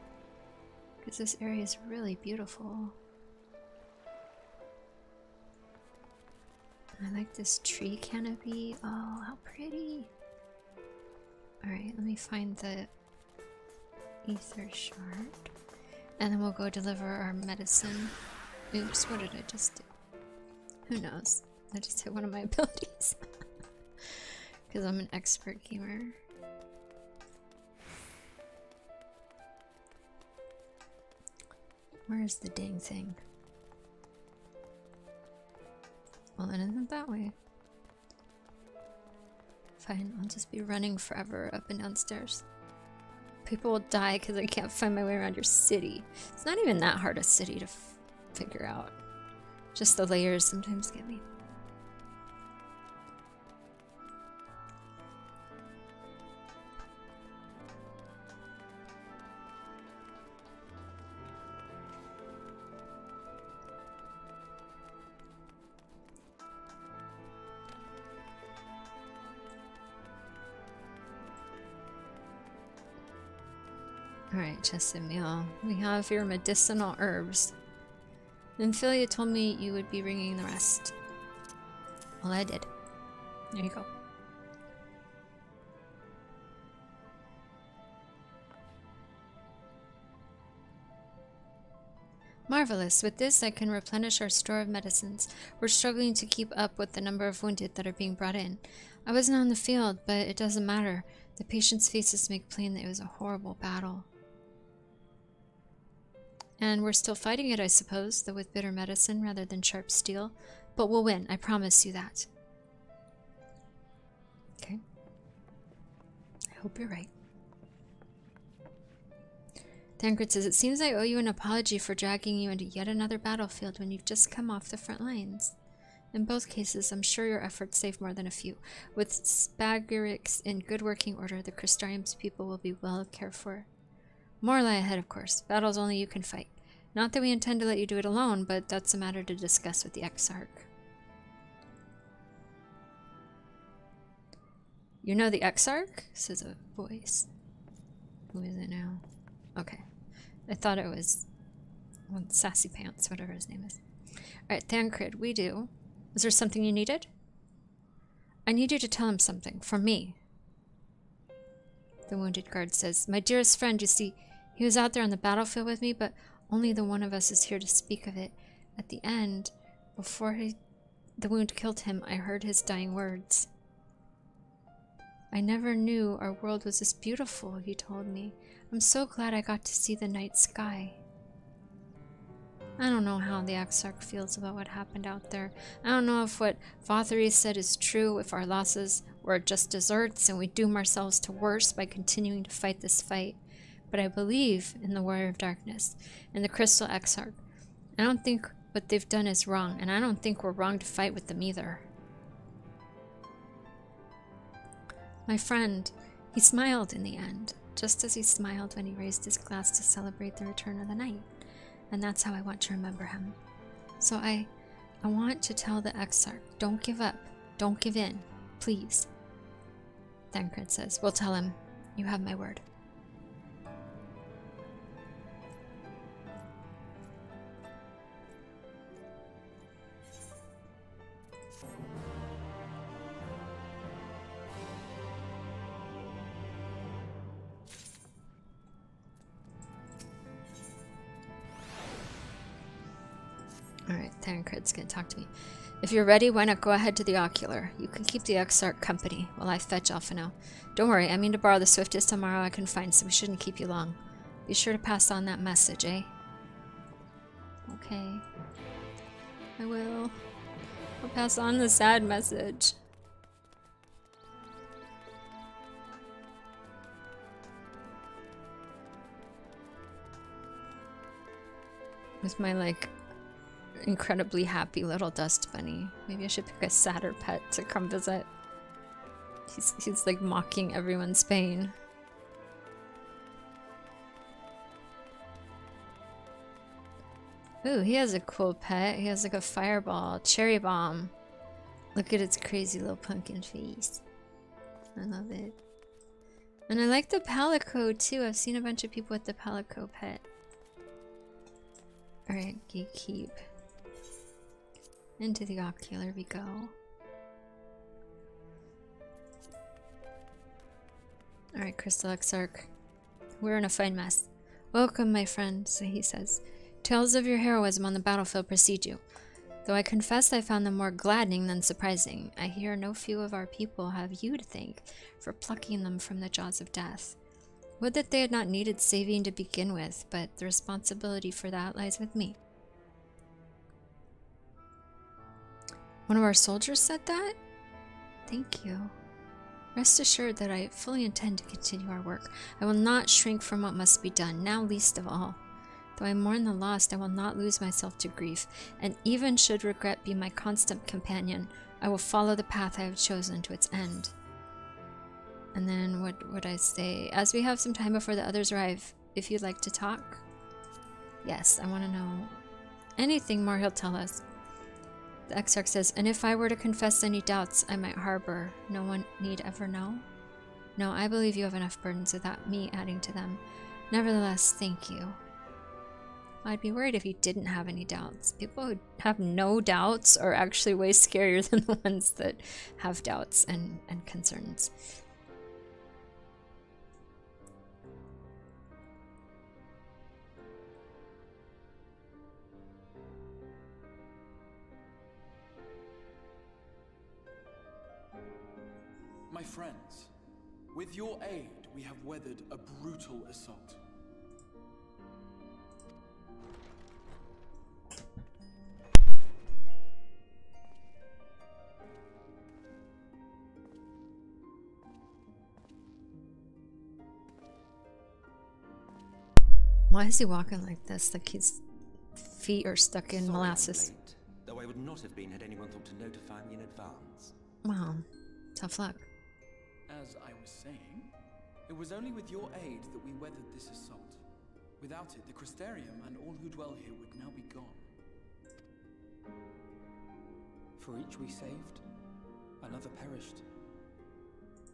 Because this area is really beautiful. I like this tree canopy. Oh, how pretty. Alright, let me find the ether shard. And then we'll go deliver our medicine. Oops, what did I just do? Who knows? I just hit one of my abilities. Because I'm an expert gamer. Where's the dang thing? Well, it isn't that way. Fine, I'll just be running forever up and downstairs. People will die because I can't find my way around your city. It's not even that hard a city to figure out. Just the layers sometimes get me. Alright, Chesimil. We have your medicinal herbs. And Philia told me you would be bringing the rest. Well, I did. There you go. Marvelous. With this, I can replenish our store of medicines. We're struggling to keep up with the number of wounded that are being brought in. I wasn't on the field, but it doesn't matter. The patients' faces make plain that it was a horrible battle. And we're still fighting it, I suppose, though with bitter medicine rather than sharp steel. But we'll win, I promise you that. Okay. I hope you're right. Tancred says, it seems I owe you an apology for dragging you into yet another battlefield when you've just come off the front lines. In both cases, I'm sure your efforts saved more than a few. With Spagyrics in good working order, the Crystarium's people will be well cared for. More lie ahead, of course. Battles only you can fight. Not that we intend to let you do it alone, but that's a matter to discuss with the Exarch. You know the Exarch? Says a voice. Who is it now? Okay. I thought it was Sassy Pants, whatever his name is. Alright, Thancred, we do. Was there something you needed? I need you to tell him something. From me. The wounded guard says, my dearest friend, you see, he was out there on the battlefield with me, but only the one of us is here to speak of it. At the end, before the wound killed him, I heard his dying words. I never knew our world was this beautiful, he told me. I'm so glad I got to see the night sky. I don't know how the Exarch feels about what happened out there. I don't know if what Vothery said is true, if our losses were just deserts and we doom ourselves to worse by continuing to fight this fight. But I believe in the Warrior of Darkness and the Crystal Exarch. I don't think what they've done is wrong, and I don't think we're wrong to fight with them either. My friend, he smiled in the end, just as he smiled when he raised his glass to celebrate the return of the night. And that's how I want to remember him. So I want to tell the Exarch, don't give up, don't give in, please. Thancred says, we'll tell him, you have my word. Tancred's gonna talk to me. If you're ready, why not go ahead to the ocular? You can keep the Exarch company while I fetch Alphino. Don't worry, I mean to borrow the swiftest tomorrow I can find, so we shouldn't keep you long. Be sure to pass on that message, eh? Okay. I will. I'll pass on the sad message. With my, like, incredibly happy little dust bunny. Maybe I should pick a sadder pet to come visit. He's like mocking everyone's pain. Ooh, he has a cool pet. He has like a fireball, cherry bomb. Look at its crazy little pumpkin face. I love it. And I like the palico too. I've seen a bunch of people with the palico pet. Alright, gatekeep. Into the ocular we go. Alright, Crystal Exarch. We're in a fine mess. Welcome, my friend, so he says. Tales of your heroism on the battlefield precede you. Though I confess I found them more gladdening than surprising, I hear no few of our people have you to thank for plucking them from the jaws of death. Would that they had not needed saving to begin with, but the responsibility for that lies with me. One of our soldiers said that? Thank you. Rest assured that I fully intend to continue our work. I will not shrink from what must be done, now least of all. Though I mourn the lost, I will not lose myself to grief, and even should regret be my constant companion, I will follow the path I have chosen to its end. And then what would I say? As we have some time before the others arrive, if you'd like to talk? Yes, I want to know anything more he'll tell us. The Exarch says, and if I were to confess any doubts I might harbor, no one need ever know? No, I believe you have enough burdens without me adding to them. Nevertheless, thank you. I'd be worried if you didn't have any doubts. People who have no doubts are actually way scarier than the ones that have doubts and concerns. My friends, with your aid, we have weathered a brutal assault. Why is he walking like this? Like his feet are stuck in molasses. Late, though I would not have been had anyone thought to notify me in advance. Wow, tough luck. As I was saying, it was only with your aid that we weathered this assault. Without it, the Crystarium and all who dwell here would now be gone. For each we saved, another perished.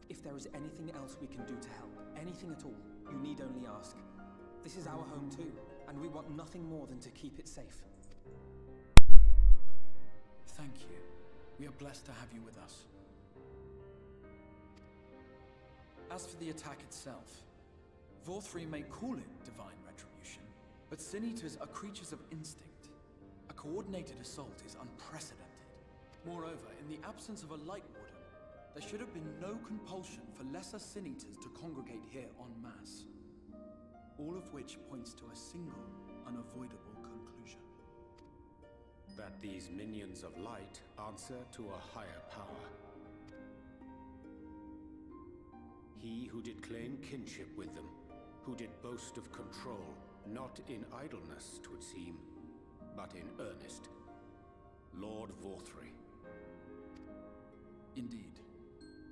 If there is anything else we can do to help, anything at all, you need only ask. This is our home too, and we want nothing more than to keep it safe. Thank you. We are blessed to have you with us. As for the attack itself, Vorthri may call it divine retribution, but Sin Eaters are creatures of instinct. A coordinated assault is unprecedented. Moreover, in the absence of a Light Warden, there should have been no compulsion for lesser Sin Eaters to congregate here en masse. All of which points to a single, unavoidable conclusion. That these minions of light answer to a higher power. He who did claim kinship with them, who did boast of control, not in idleness, 'twould seem, but in earnest. Lord Vorthri. Indeed.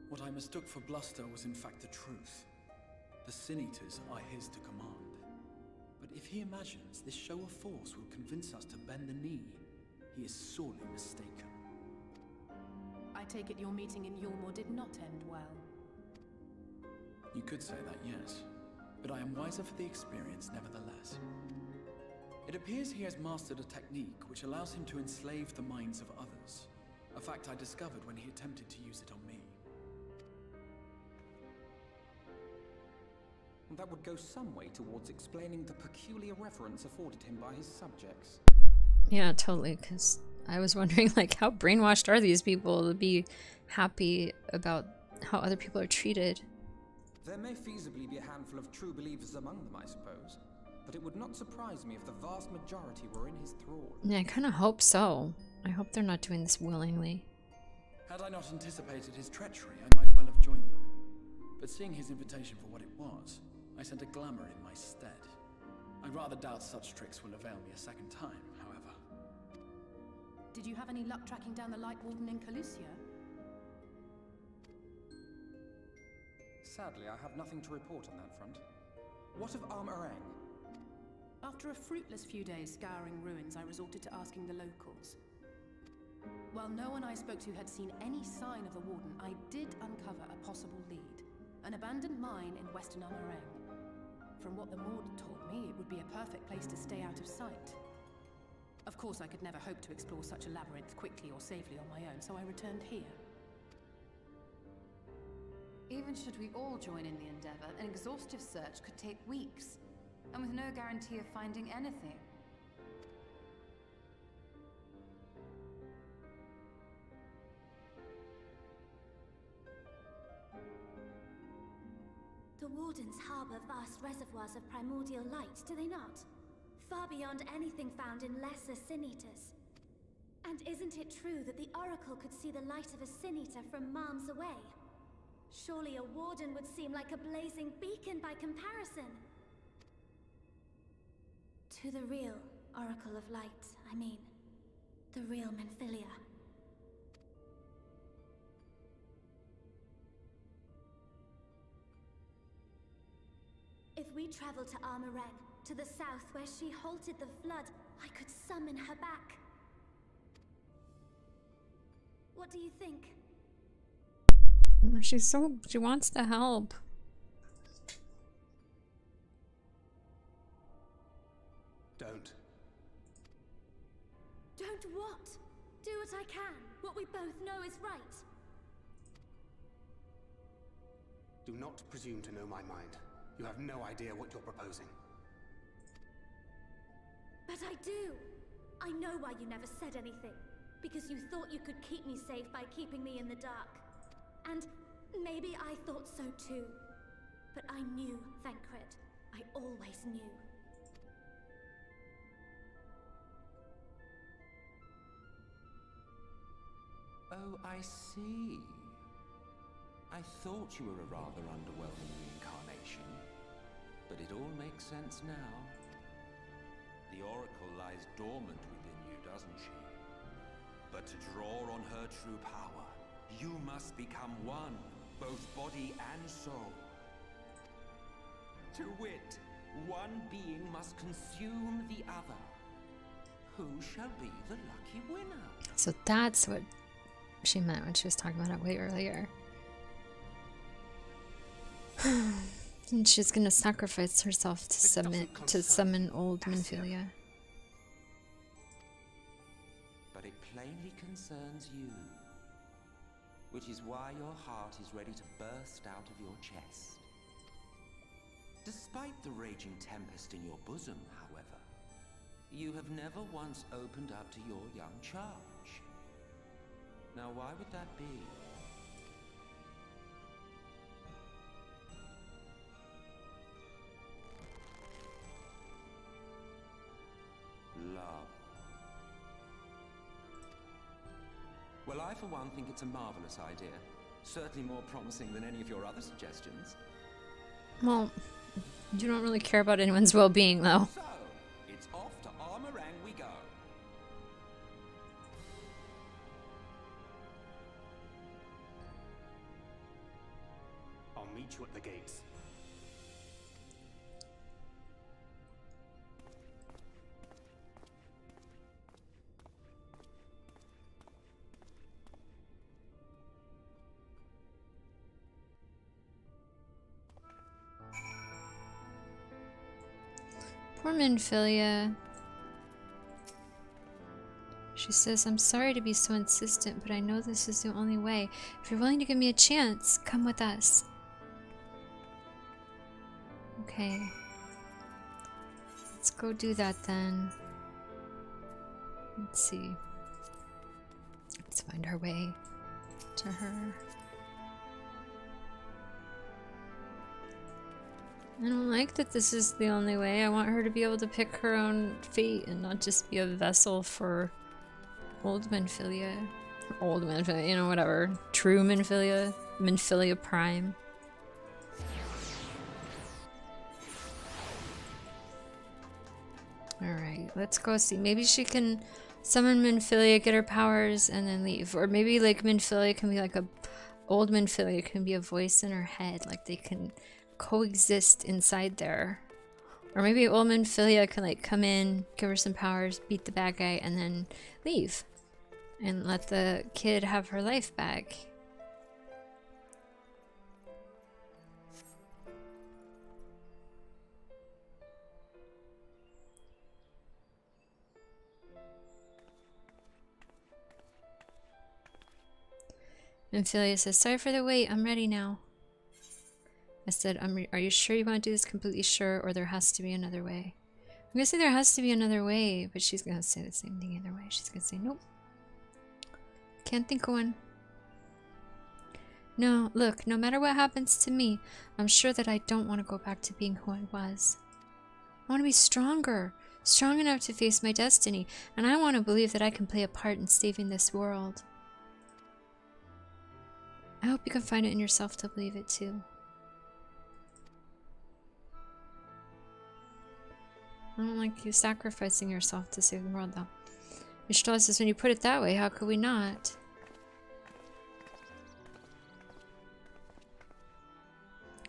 What I mistook for bluster was in fact the truth. The Sin Eaters are his to command. But if he imagines this show of force will convince us to bend the knee, he is sorely mistaken. I take it your meeting in Yulmore did not end well. You could say that, yes. But I am wiser for the experience nevertheless. It appears he has mastered a technique which allows him to enslave the minds of others. A fact I discovered when he attempted to use it on me. That would go some way towards explaining the peculiar reverence afforded him by his subjects. Yeah, totally, because I was wondering, like, how brainwashed are these people to be happy about how other people are treated? There may feasibly be a handful of true believers among them, I suppose. But it would not surprise me if the vast majority were in his thrall. Yeah, I kind of hope so. I hope they're not doing this willingly. Had I not anticipated his treachery, I might well have joined them. But seeing his invitation for what it was, I sent a glamour in my stead. I rather doubt such tricks will avail me a second time, however. Did you have any luck tracking down the Light Warden in Calusia? Sadly, I have nothing to report on that front. What of Armorang? After a fruitless few days scouring ruins, I resorted to asking the locals. While no one I spoke to had seen any sign of the Warden, I did uncover a possible lead. An abandoned mine in western Armorang. From what the Mord told me, it would be a perfect place to stay out of sight. Of course, I could never hope to explore such a labyrinth quickly or safely on my own, so I returned here. Even should we all join in the endeavor, an exhaustive search could take weeks, and with no guarantee of finding anything. The Wardens harbor vast reservoirs of primordial light, do they not? Far beyond anything found in lesser sin-eaters. And isn't it true that the Oracle could see the light of a sin-eater from miles away? Surely a Warden would seem like a blazing beacon by comparison. To the real Oracle of Light, I mean. The real Menphilia. If we travel to Armorang, to the south where she halted the flood, I could summon her back. What do you think? She wants to help. Don't. Don't what? Do what I can. What we both know is right. Do not presume to know my mind. You have no idea what you're proposing. But I do. I know why you never said anything. Because you thought you could keep me safe by keeping me in the dark. And maybe I thought so too. But I knew, Thancred. I always knew. Oh, I see. I thought you were a rather underwhelming reincarnation. But it all makes sense now. The Oracle lies dormant within you, doesn't she? But to draw on her true power, you must become one, both body and soul. To wit, one being must consume the other. Who shall be the lucky winner? So that's what she meant when she was talking about it way earlier. And she's gonna sacrifice herself to summon old Menphilia. But it plainly concerns you. Which is why your heart is ready to burst out of your chest. Despite the raging tempest in your bosom, however, you have never once opened up to your young charge. Now why would that be? Love. Well, I for one think it's a marvelous idea. Certainly more promising than any of your other suggestions. Well, you don't really care about anyone's well-being, though. So, it's off to Armorang we go. I'll meet you at the gates. Poor Menphilia. She says, I'm sorry to be so insistent, but I know this is the only way. If you're willing to give me a chance, come with us. Okay. Let's go do that then. Let's see. Let's find our way to her. I don't like that this is the only way. I want her to be able to pick her own fate and not just be a vessel for old Minfilia. Old Minfilia, you know, whatever. True Minfilia. Minfilia Prime. Alright, let's go see. Maybe she can summon Minfilia, get her powers, and then leave. Or maybe like Minfilia can be like a... Old Minfilia can be a voice in her head. Like they can coexist inside there. Or maybe old Minfilia can like come in, give her some powers, beat the bad guy, and then leave. And let the kid have her life back. Minfilia says, sorry for the wait, I'm ready now. I said, are you sure you want to do this? Completely sure, or there has to be another way? I'm gonna say there has to be another way, but she's gonna say the same thing either way. She's gonna say, nope. Can't think of one. No, look, no matter what happens to me, I'm sure that I don't want to go back to being who I was. I want to be stronger, strong enough to face my destiny, and I want to believe that I can play a part in saving this world. I hope you can find it in yourself to believe it too. I don't like you sacrificing yourself to save the world, though. Ishtar says, when you put it that way, how could we not?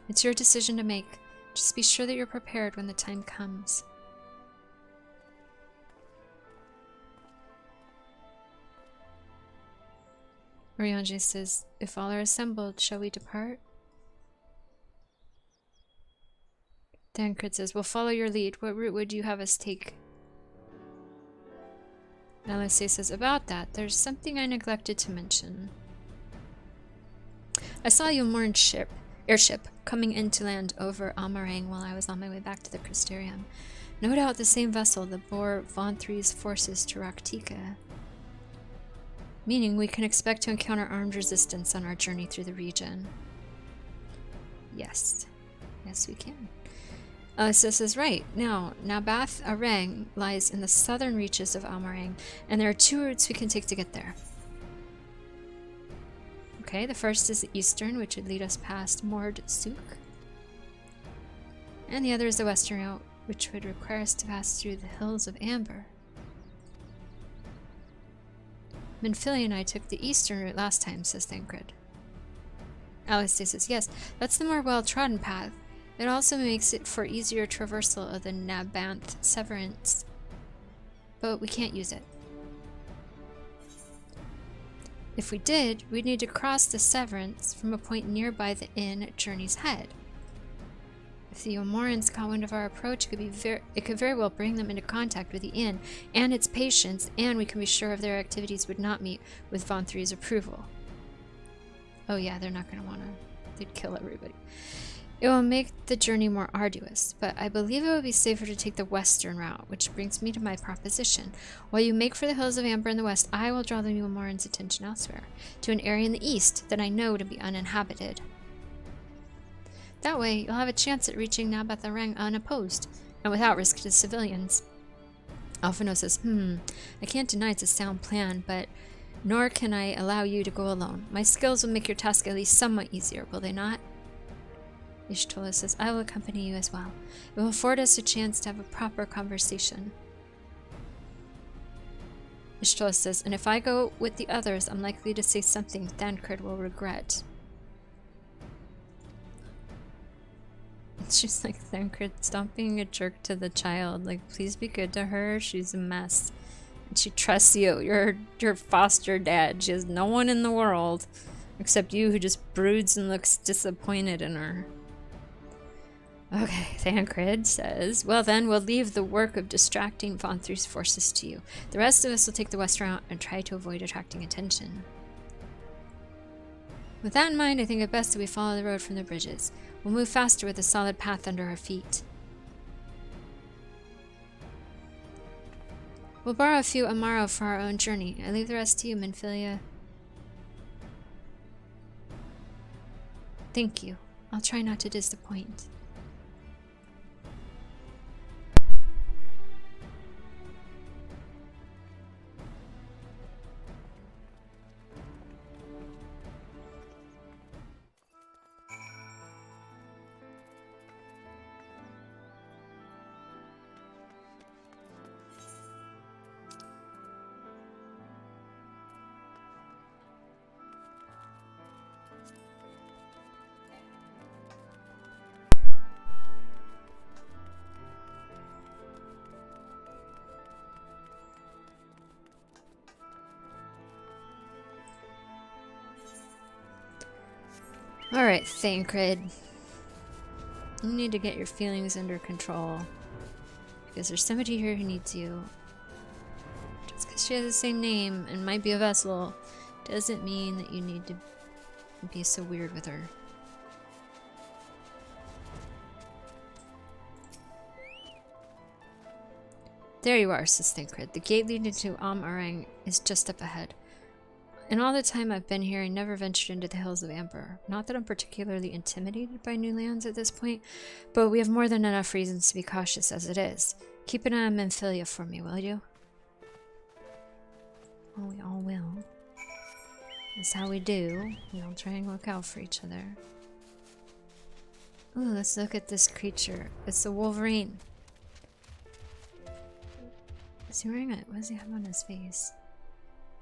It's your decision to make. Just be sure that you're prepared when the time comes. Oriange says, if all are assembled, shall we depart? Dankred says, we'll follow your lead. What route would you have us take? Alice says, about that, there's something I neglected to mention. I saw Yulmorn's airship coming into land over Amarang while I was on my way back to the Crystarium. No doubt the same vessel that bore Von Three's forces to Raktika. Meaning we can expect to encounter armed resistance on our journey through the region. Yes. Yes, we can. Sis is right. Now, Nabath Arang lies in the southern reaches of Amarang, and there are two routes we can take to get there. Okay, the first is the eastern, which would lead us past Mord Suk. And the other is the western route, which would require us to pass through the Hills of Amber. Minfilia and I took the eastern route last time, says Thancred. Alice says, yes, that's the more well-trodden path. It also makes it for easier traversal of the Nabanth Severance. But we can't use it. If we did, we'd need to cross the Severance from a point nearby the inn at Journey's Head. If the Yulmorans caught wind of our approach, it could very well bring them into contact with the inn and its patients, and we can be sure of their activities would not meet with Von Three's approval. Oh yeah, they're not going to want to... They'd kill everybody. It will make the journey more arduous, but I believe it would be safer to take the western route, which brings me to my proposition. While you make for the Hills of Amber in the west, I will draw the Yulmorans' attention elsewhere, to an area in the east that I know to be uninhabited. That way, you'll have a chance at reaching Nabath Arang unopposed, and without risk to civilians. Alphino says, I can't deny it's a sound plan, but nor can I allow you to go alone. My skills will make your task at least somewhat easier, will they not? Ishtola says, I will accompany you as well. It will afford us a chance to have a proper conversation. Ishtola says, and if I go with the others, I'm likely to say something Thancred will regret. She's like, Thancred, stop being a jerk to the child. Like, please be good to her. She's a mess. And she trusts you. You're her foster dad. She has no one in the world except you who just broods and looks disappointed in her. Okay, Thancred says, well then, we'll leave the work of distracting Von Three's forces to you. The rest of us will take the west route and try to avoid attracting attention. With that in mind, I think it best that we follow the road from the bridges. We'll move faster with a solid path under our feet. We'll borrow a few Amaro for our own journey. I leave the rest to you, Minfilia. Thank you. I'll try not to disappoint. Alright, Thancred. You need to get your feelings under control. Because there's somebody here who needs you. Just because she has the same name and might be a vessel doesn't mean that you need to be so weird with her. There you are, says Thancred. The gate leading to Arang is just up ahead. In all the time I've been here, I never ventured into the Hills of Amber. Not that I'm particularly intimidated by new lands at this point, but we have more than enough reasons to be cautious as it is. Keep an eye on Minfilia for me, will you? Oh, we all will. That's how we do. We all try and look out for each other. Ooh, let's look at this creature. It's the Wolverine. Is he wearing it? What does he have on his face?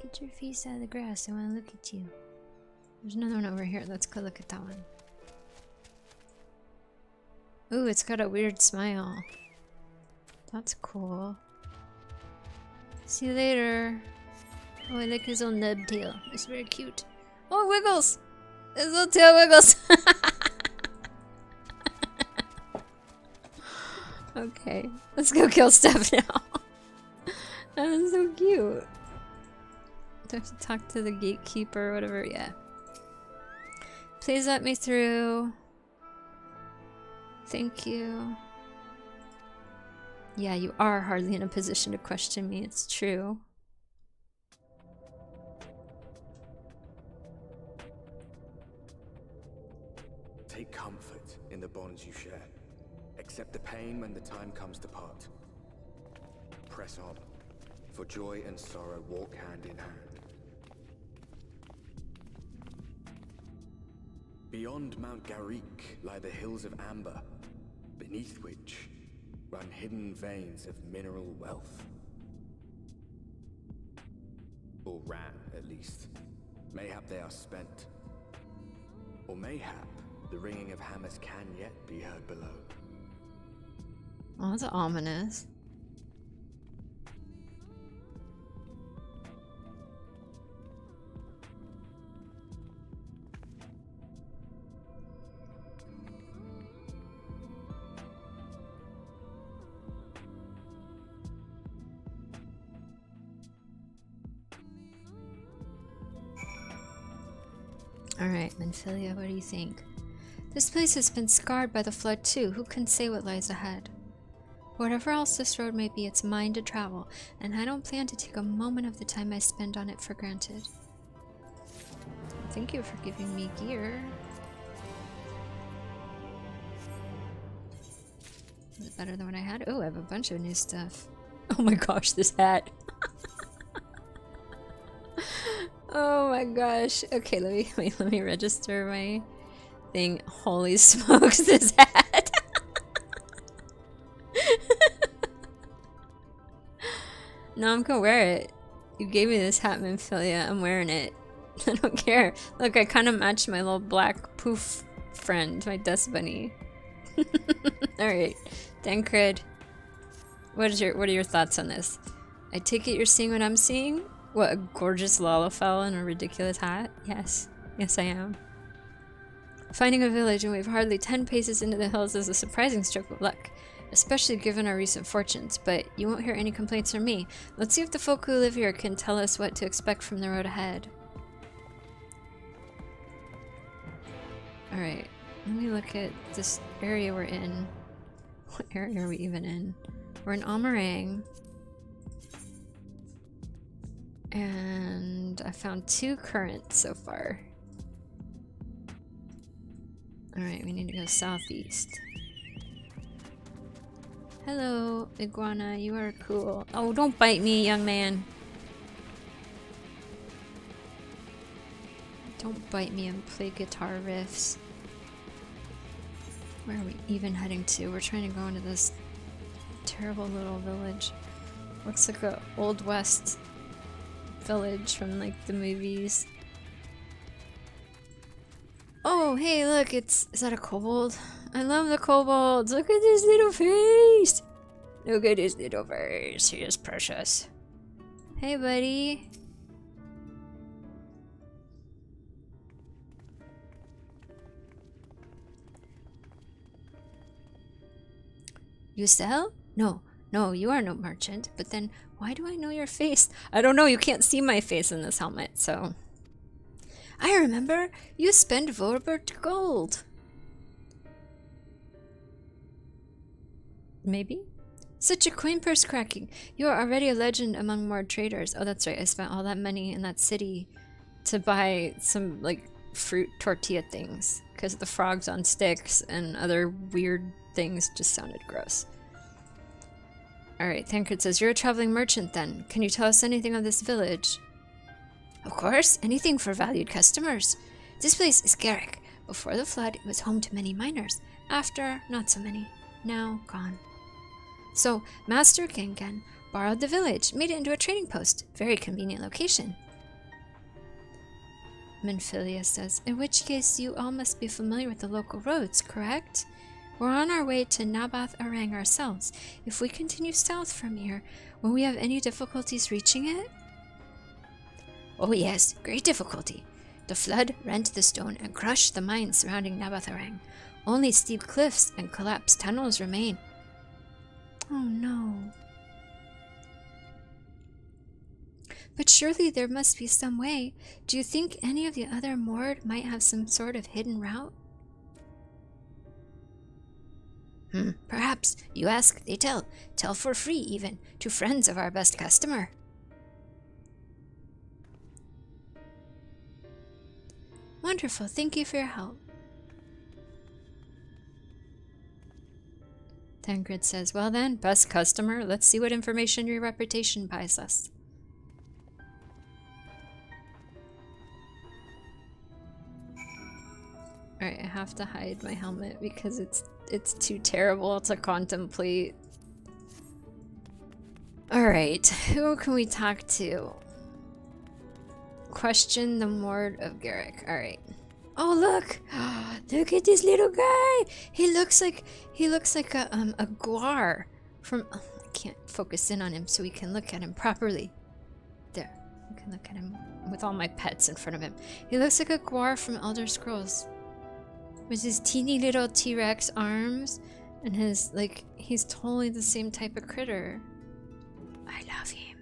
Get your face out of the grass, I want to look at you. There's another one over here, let's go look at that one. Ooh, it's got a weird smile. That's cool. See you later. Oh, I like his little nub tail. It's very cute. Oh, it wiggles! His little tail wiggles! Okay, let's go kill stuff now. That is so cute. Do I have to talk to the gatekeeper or whatever? Yeah. Please let me through. Thank you. Yeah, you are hardly in a position to question me. It's true. Take comfort in the bonds you share. Accept the pain when the time comes to part. Press on, for joy and sorrow walk hand in hand. Beyond Mount Garrick lie the Hills of Amber, beneath which run hidden veins of mineral wealth. Or ran, at least. Mayhap they are spent. Or mayhap the ringing of hammers can yet be heard below. Oh, that's ominous. Alright, Minfilia, what do you think? This place has been scarred by the flood too. Who can say what lies ahead? Whatever else this road may be, it's mine to travel, and I don't plan to take a moment of the time I spend on it for granted. Thank you for giving me gear. Is it better than what I had? Oh, I have a bunch of new stuff. Oh my gosh, this hat. Oh my gosh. Okay, let me register my thing. Holy smokes, this hat. No, I'm gonna wear it. You gave me this hat, Minfilia. I'm wearing it. I don't care. Look, I kind of matched my little black poof friend, my dust bunny. Alright, Thancred. What are your thoughts on this? I take it you're seeing what I'm seeing? What, a gorgeous Lalafell in a ridiculous hat? Yes. Yes, I am. Finding a village when we've hardly 10 paces into the hills is a surprising stroke of luck, especially given our recent fortunes, but you won't hear any complaints from me. Let's see if the folk who live here can tell us what to expect from the road ahead. Alright, let me look at this area we're in. What area are we even in? We're in Arang. And I found 2 currents so far. Alright, we need to go southeast. Hello, iguana, you are cool. Oh, don't bite me, young man. Don't bite me and play guitar riffs. Where are we even heading to? We're trying to go into this terrible little village. Looks like a Old West village from like the movies. Oh, hey, look, is that a kobold? I love the kobolds. Look at his little face. Look at his little face. He is precious. Hey, buddy. You sell? No, you are no merchant. But then, why do I know your face? I don't know, you can't see my face in this helmet, so... I remember! You spend Vorbert gold! Maybe? Such a coin purse cracking! You are already a legend among more traders. Oh, that's right, I spent all that money in that city to buy some, like, fruit tortilla things. Because the frogs on sticks and other weird things just sounded gross. Alright, Thancred says, you're a traveling merchant then. Can you tell us anything of this village? Of course, anything for valued customers. This place is Garrick. Before the flood, it was home to many miners. After, not so many. Now, gone. So, Master Gengen borrowed the village, made it into a trading post. Very convenient location. Minfilia says, in which case you all must be familiar with the local roads, correct? We're on our way to Nabath Arang ourselves. If we continue south from here, will we have any difficulties reaching it? Oh yes, great difficulty. The flood rent the stone and crushed the mines surrounding Nabath Arang. Only steep cliffs and collapsed tunnels remain. Oh no. But surely there must be some way. Do you think any of the other Mord might have some sort of hidden route? Perhaps. You ask, they tell. Tell for free, even, to friends of our best customer. Wonderful. Thank you for your help. Thancred says, well then, best customer, let's see what information your reputation buys us. Alright, I have to hide my helmet because it's too terrible to contemplate. Alright, who can we talk to? Question the Mord of Garrick. Alright. Oh look! Look at this little guy! He looks like a guar from I can't focus in on him so we can look at him properly. There. We can look at him with all my pets in front of him. He looks like a guar from Elder Scrolls. With his teeny little T-Rex arms and his, like, he's totally the same type of critter. I love him.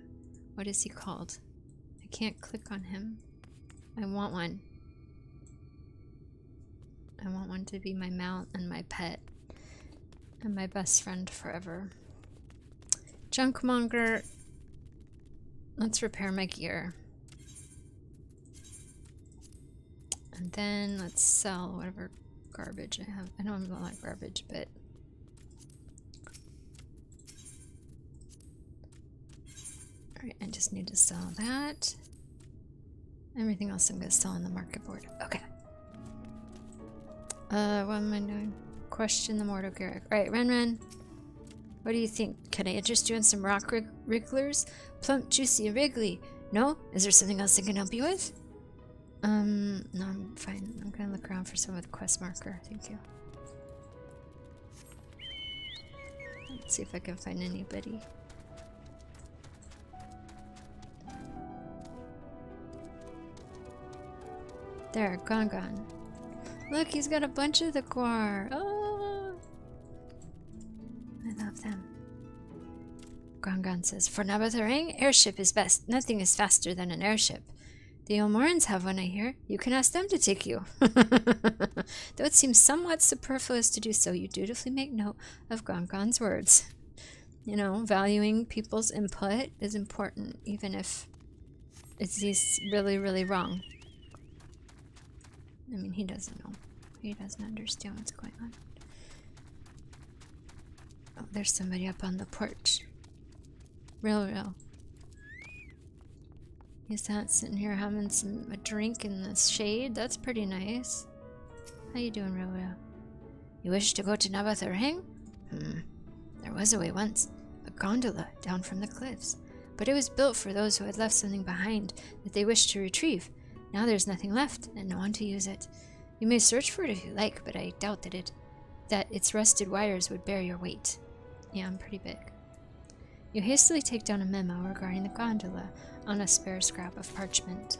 What is he called? I can't click on him. I want one. I want one to be my mount and my pet. And my best friend forever. Junkmonger. Let's repair my gear. And then let's sell whatever garbage I have. I know I'm not like garbage, but alright, I just need to sell that. Everything else I'm gonna sell on the market board. Okay. What am I doing? Question the Mord of Garrick. Alright, Ren. What do you think? Can I interest you in some rock wrigglers? Plump, juicy, wriggly. No? Is there something else I can help you with? No, I'm fine. I'm gonna look around for some with quest marker. Thank you. Let's see if I can find anybody. There, Gongon. Look, he's got a bunch of the guar. Oh, I love them. Gongon says, for Nabath Arang, airship is best. Nothing is faster than an airship. The Elmorans have one, I hear. You can ask them to take you. Though it seems somewhat superfluous to do so, you dutifully make note of Gongon's words. You know, valuing people's input is important, even if is he's really, really wrong. I mean, he doesn't know. He doesn't understand what's going on. Oh, there's somebody up on the porch. Real. He's not sitting here having a drink in the shade. That's pretty nice. How you doing, Real? You wish to go to Nabatharang? There was a way once. A gondola down from the cliffs. But it was built for those who had left something behind that they wished to retrieve. Now there's nothing left, and no one to use it. You may search for it if you like, but I doubt that its rusted wires would bear your weight. Yeah, I'm pretty big. You hastily take down a memo regarding the gondola on a spare scrap of parchment.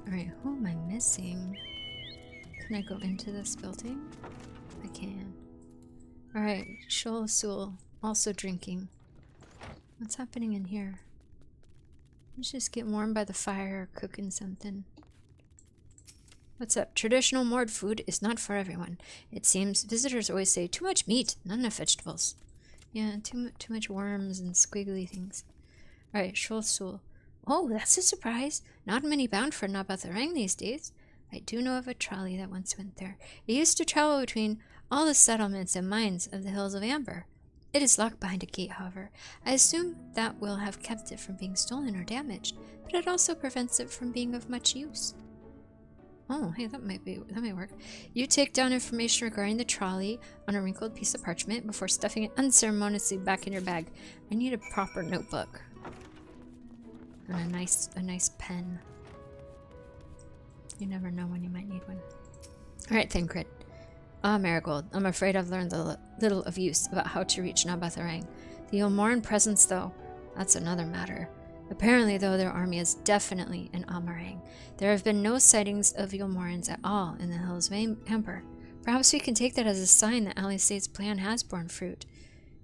Alright, who am I missing? Can I go into this building? I can. Alright, Shol Sul, also drinking. What's happening in here? Let's just get warm by the fire or cooking something. What's up? Traditional Mord food is not for everyone. It seems visitors always say too much meat, not enough vegetables. Yeah, too much worms and squiggly things. Alright, Shol Sul. Oh, that's a surprise. Not many bound for Nabatharang these days. I do know of a trolley that once went there. It used to travel between all the settlements and mines of the Hills of Amber. It is locked behind a gate, however. I assume that will have kept it from being stolen or damaged, but it also prevents it from being of much use. Oh, hey, that might work. You take down information regarding the trolley on a wrinkled piece of parchment before stuffing it unceremoniously back in your bag. I need a proper notebook. And a nice pen. You never know when you might need one. Alright, Thancred. Ah, Marigold, I'm afraid I've learned a little of use about how to reach Nabatharang. The Ilmoran presence, though, that's another matter. Apparently, though, their army is definitely in Amarang. There have been no sightings of Ilmorans at all in the Hills of Amber. Perhaps we can take that as a sign that Alisade's plan has borne fruit.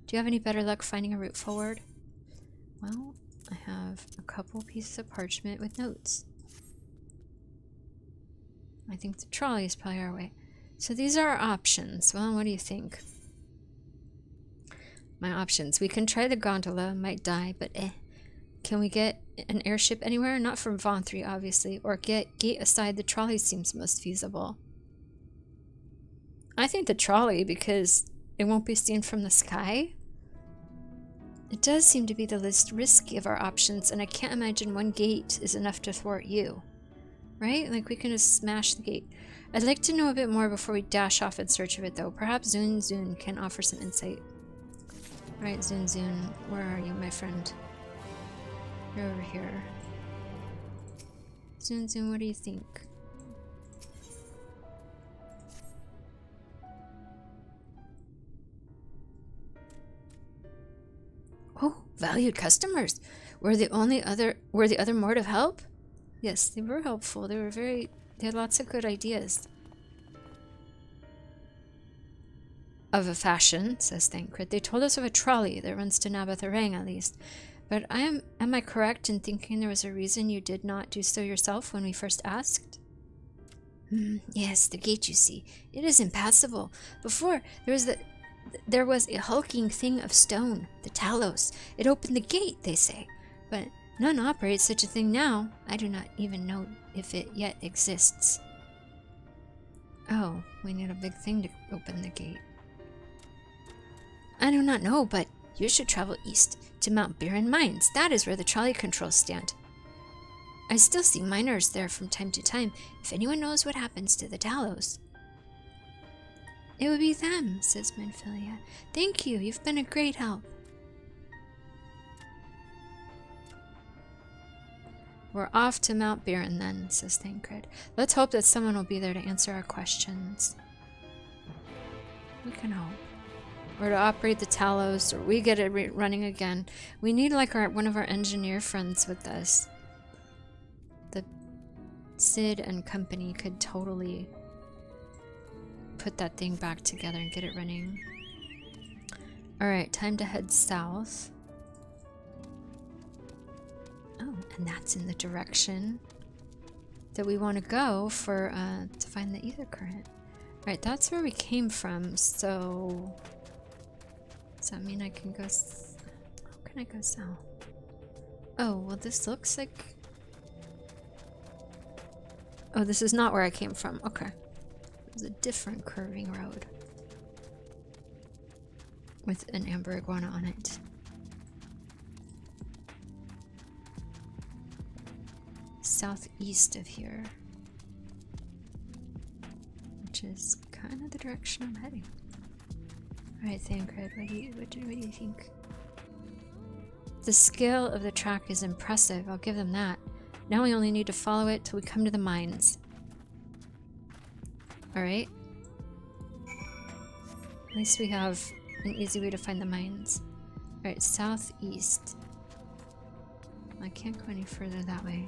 Do you have any better luck finding a route forward? Well, I have a couple pieces of parchment with notes. I think the trolley is probably our way. So these are our options. Well, what do you think? My options. We can try the gondola, might die, but Can we get an airship anywhere? Not from Vauntry, obviously. Or get gate aside the trolley seems most feasible. I think the trolley, because it won't be seen from the sky. It does seem to be the least risky of our options, and I can't imagine one gate is enough to thwart you. Right? Like, we can just smash the gate. I'd like to know a bit more before we dash off in search of it, though. Perhaps Zun Zun can offer some insight. Alright, Zun Zun, where are you, my friend? You're over here. Zun Zun, what do you think? Oh, valued customers! Were the other Mord of help? Yes, they were helpful. They had lots of good ideas. Of a fashion, says Thancred. They told us of a trolley that runs to Nabatharang, at least. But am I correct in thinking there was a reason you did not do so yourself when we first asked? Yes, the gate, you see. It is impassable. Before, there was a hulking thing of stone, the Talos. It opened the gate, they say. But none operates such a thing now. I do not even know if it yet exists. Oh, we need a big thing to open the gate. I do not know, but you should travel east to Mount Biren Mines. That is where the trolley controls stand. I still see miners there from time to time, if anyone knows what happens to the Talos. It would be them, says Manphilia. Thank you, you've been a great help. We're off to Mount Biren then, says Thancred. Let's hope that someone will be there to answer our questions. We can hope. Or to operate the Talos, or we get it running again. We need like one of our engineer friends with us. The Sid and company could totally put that thing back together and get it running. Alright, time to head south. Oh, and that's in the direction that we want to go for to find the ether current. Alright, that's where we came from, so does that mean I can go how can I go south? Oh, well this looks like... Oh, this is not where I came from. Okay. It's a different curving road. With an amber iguana on it. Southeast of here. Which is kind of the direction I'm heading. Alright, Thancred, what do you think? The scale of the track is impressive, I'll give them that. Now we only need to follow it till we come to the mines. Alright. At least we have an easy way to find the mines. Alright, southeast. I can't go any further that way.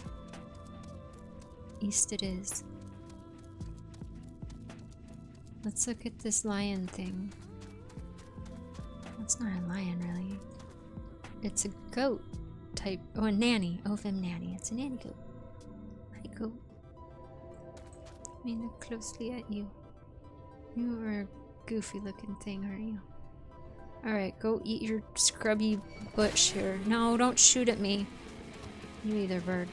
East it is. Let's look at this lion thing. It's not a lion, really. It's a goat type. Oh, a nanny. Ovum nanny. It's a nanny goat. Hi, goat. Let me look closely at you. You are a goofy looking thing, aren't you? Alright, go eat your scrubby bush here. No, don't shoot at me. You either, bird.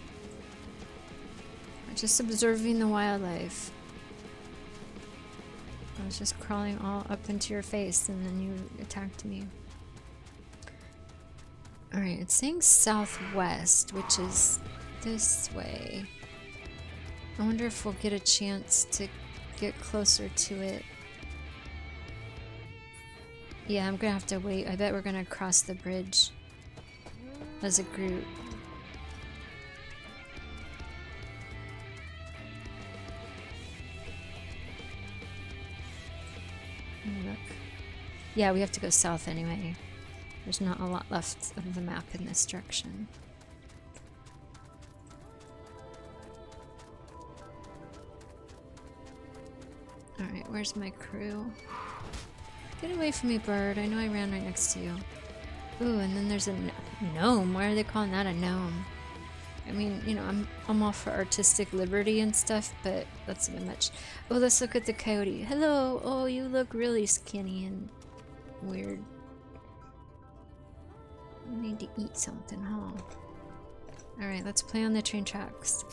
I'm just observing the wildlife. I was just crawling all up into your face and then you attacked me. Alright, it's saying southwest, which is this way. I wonder if we'll get a chance to get closer to it. Yeah, I'm gonna have to wait. I bet we're gonna cross the bridge as a group. Look. Yeah, we have to go south anyway. There's not a lot left of the map in this direction. Alright, where's my crew? Get away from me, bird. I know I ran right next to you. Ooh, and then there's a gnome. Why are they calling that a gnome? I mean, you know, I'm all for artistic liberty and stuff, but that's a bit much. Oh, let's look at the coyote. Hello! Oh, you look really skinny and weird. You need to eat something, huh? Alright, let's play on the train tracks.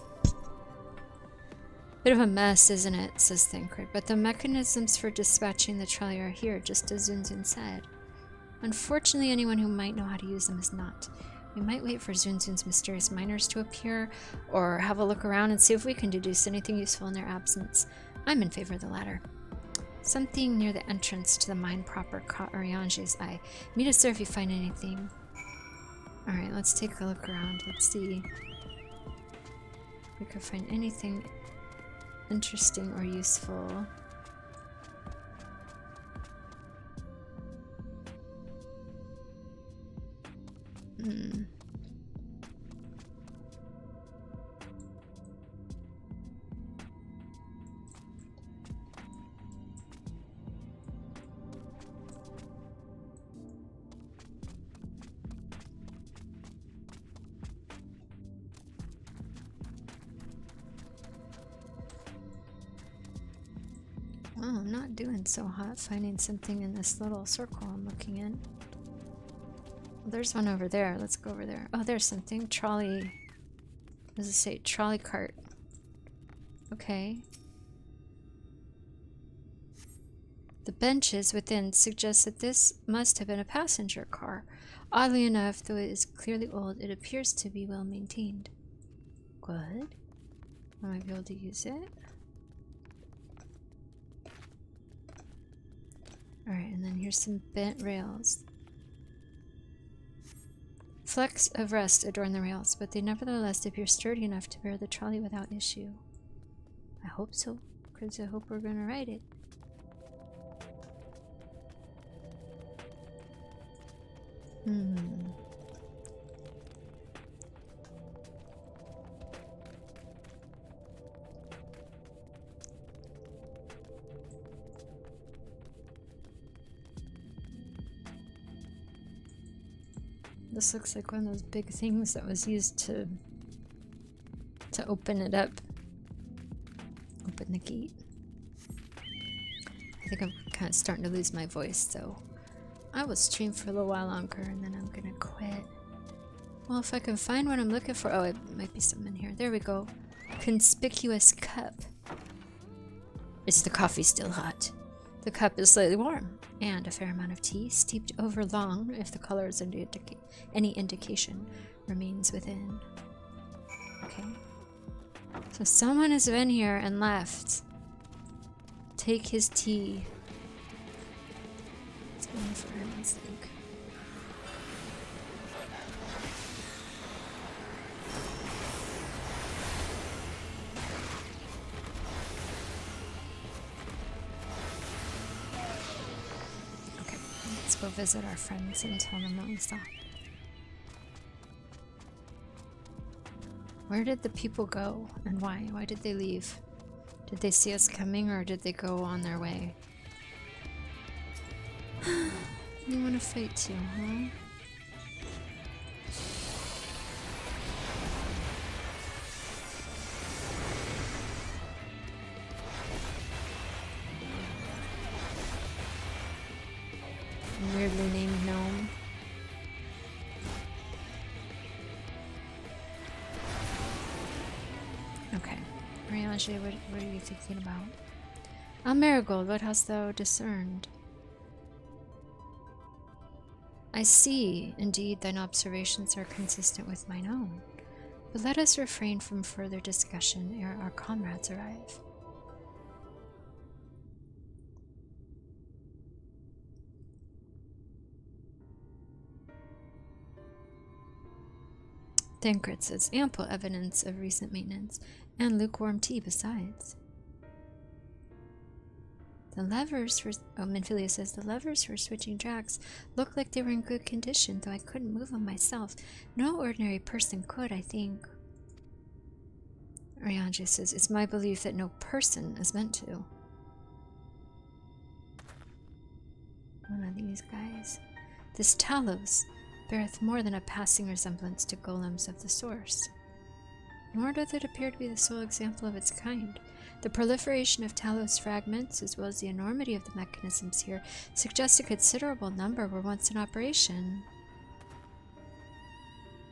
Bit of a mess, isn't it? Says Thancred, but the mechanisms for dispatching the trolley are here, just as Zunzun said. Unfortunately, anyone who might know how to use them is not. We might wait for Zunzun's mysterious miners to appear, or have a look around and see if we can deduce anything useful in their absence. I'm in favor of the latter. Something near the entrance to the mine proper caught Oriange's eye. Meet us there if you find anything. Alright, let's take a look around. Let's see if we can find anything interesting or useful. Oh, I'm not doing so hot finding something in this little circle I'm looking in. Well, there's one over there. Let's go over there. Oh, there's something. Trolley. What does it say? Trolley cart. Okay. The benches within suggest that this must have been a passenger car. Oddly enough, though it is clearly old, it appears to be well maintained. Good. I might be able to use it. Alright, and then here's some bent rails. Flecks of rust adorn the rails, but they nevertheless appear sturdy enough to bear the trolley without issue. I hope so, because I hope we're gonna ride it. This looks like one of those big things that was used to open it up. Open the gate. I think I'm kind of starting to lose my voice, so I will stream for a little while longer and then I'm gonna quit. Well, if I can find what I'm looking for. Oh, it might be something in here. There we go. Conspicuous cup. Is the coffee still hot? The cup is slightly warm, and a fair amount of tea, steeped over long, if the color is any indication, remains within. Okay. So someone has been here and left. Take his tea. It's going for heaven's sake. Okay, let's go visit our friends and tell them what we saw. Where did the people go and why? Why did they leave? Did they see us coming or did they go on their way? You want to fight too, huh? Weirdly named gnome. Okay. Rianche, what are you thinking about? Marigold, what hast thou discerned? I see, indeed, thine observations are consistent with mine own. But let us refrain from further discussion ere our comrades arrive. Thancred says ample evidence of recent maintenance, and lukewarm tea besides. The levers for Minfilia says the levers for switching tracks look like they were in good condition, though I couldn't move them myself. No ordinary person could, I think. Rianche says it's my belief that no person is meant to. One of these guys. This Talos beareth more than a passing resemblance to golems of the source. Nor doth it appear to be the sole example of its kind. The proliferation of Talos fragments, as well as the enormity of the mechanisms here, suggests a considerable number were once in operation.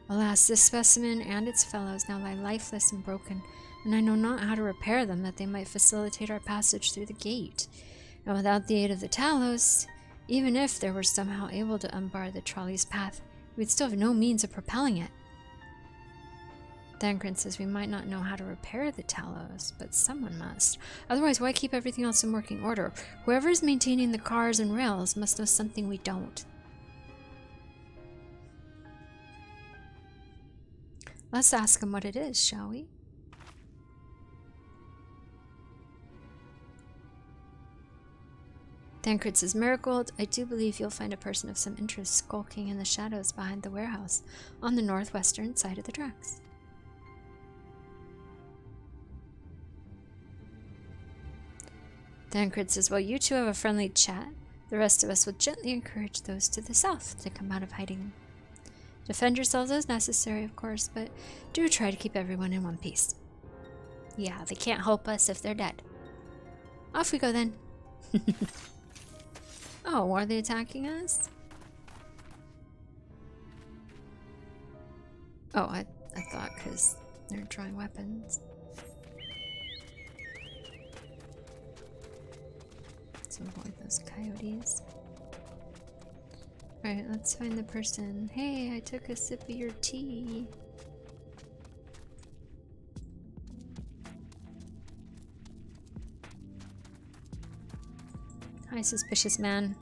Alas, this specimen and its fellows now lie lifeless and broken, and I know not how to repair them that they might facilitate our passage through the gate. And without the aid of the Talos, even if there were somehow able to unbar the trolley's path, we'd still have no means of propelling it. Thancred says we might not know how to repair the Talos, but someone must. Otherwise, why keep everything else in working order? Whoever is maintaining the cars and rails must know something we don't. Let's ask him what it is, shall we? Thancred says, Marigold, I do believe you'll find a person of some interest skulking in the shadows behind the warehouse on the northwestern side of the tracks. Thancred says, well, you two have a friendly chat. The rest of us will gently encourage those to the south to come out of hiding. Defend yourselves as necessary, of course, but do try to keep everyone in one piece. Yeah, they can't help us if they're dead. Off we go then. Oh, are they attacking us? Oh, I thought because they're drawing weapons. Let's avoid those coyotes. Alright, let's find the person. Hey, I took a sip of your tea. Hi, suspicious man.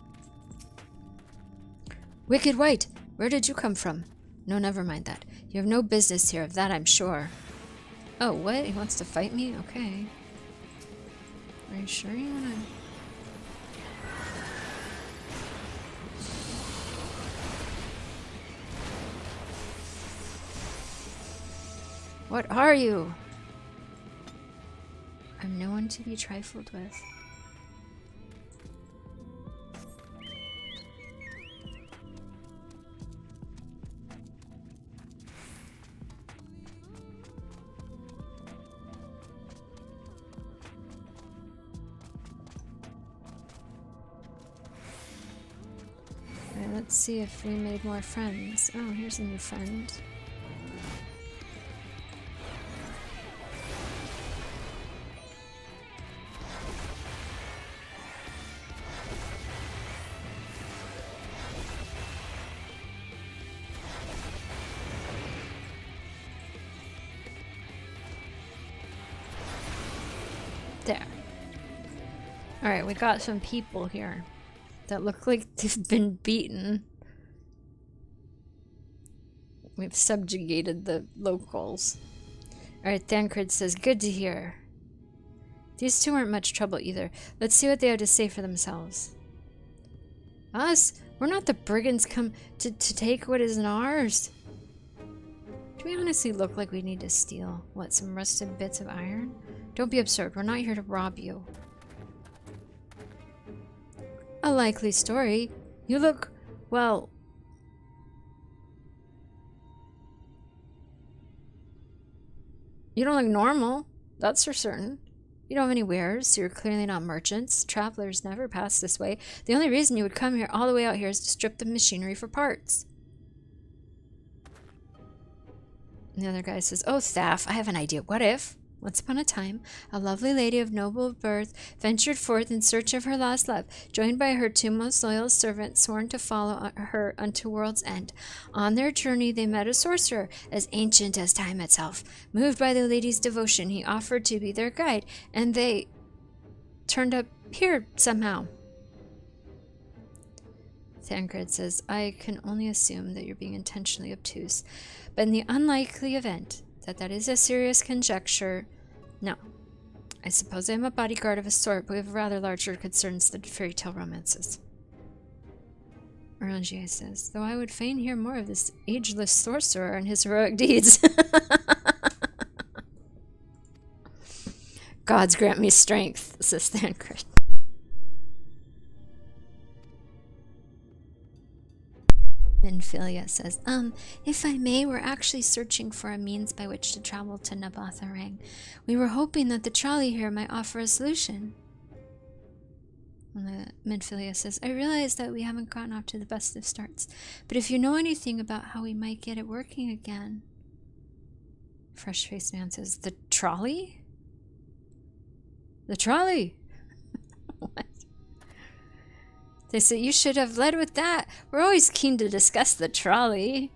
Wicked White! Where did you come from? No, never mind that. You have no business here, of that I'm sure. Oh, what? He wants to fight me? Okay. Are you sure you wanna... What are you? I'm no one to be trifled with. Alright, let's see if we made more friends. Oh, here's a new friend. There. Alright, we got some people here that look like they've been beaten. We've subjugated the locals. Alright, Thancred says, good to hear. These two weren't much trouble either. Let's see what they have to say for themselves. Us? We're not the brigands come to take what isn't ours. Do we honestly look like we need to steal, what, some rusted bits of iron? Don't be absurd. We're not here to rob you. A likely story. You look, well... You don't look normal. That's for certain. You don't have any wares, so you're clearly not merchants. Travelers never pass this way. The only reason you would come here all the way out here is to strip the machinery for parts. And the other guy says, oh, Thaf, I have an idea. What if, once upon a time, a lovely lady of noble birth ventured forth in search of her lost love, joined by her two most loyal servants, sworn to follow her unto world's end. On their journey they met a sorcerer, as ancient as time itself. Moved by the lady's devotion, he offered to be their guide, and they turned up here somehow. Thancred says, I can only assume that you're being intentionally obtuse, but in the unlikely event that is a serious conjecture, no. I suppose I am a bodyguard of a sort, but we have rather larger concerns than fairy tale romances. Orangier says, though I would fain hear more of this ageless sorcerer and his heroic deeds. Gods grant me strength, says Thancred. Minfilia says, if I may, we're actually searching for a means by which to travel to Nabatharang. We were hoping that the trolley here might offer a solution. And Minfilia says, I realize that we haven't gotten off to the best of starts, but if you know anything about how we might get it working again. Fresh-faced man says, the trolley? The trolley! What? They say, you should have led with that. We're always keen to discuss the trolley.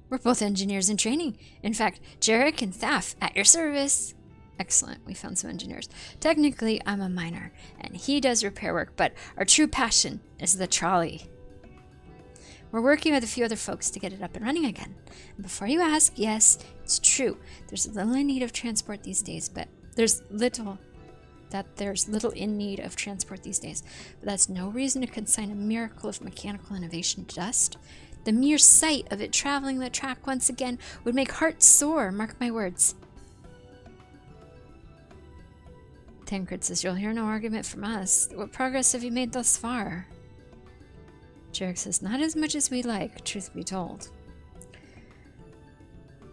We're both engineers in training. In fact, Jarek and Thaf, at your service. Excellent, we found some engineers. Technically, I'm a miner, and he does repair work, but our true passion is the trolley. We're working with a few other folks to get it up and running again. And before you ask, yes, it's true. There's little in need of transport these days, but there's little in need of transport these days, but that's no reason to consign a miracle of mechanical innovation to dust. The mere sight of it traveling the track once again would make hearts sore, mark my words. Tancred says, you'll hear no argument from us. What progress have you made thus far? Jarek says, not as much as we'd like, truth be told.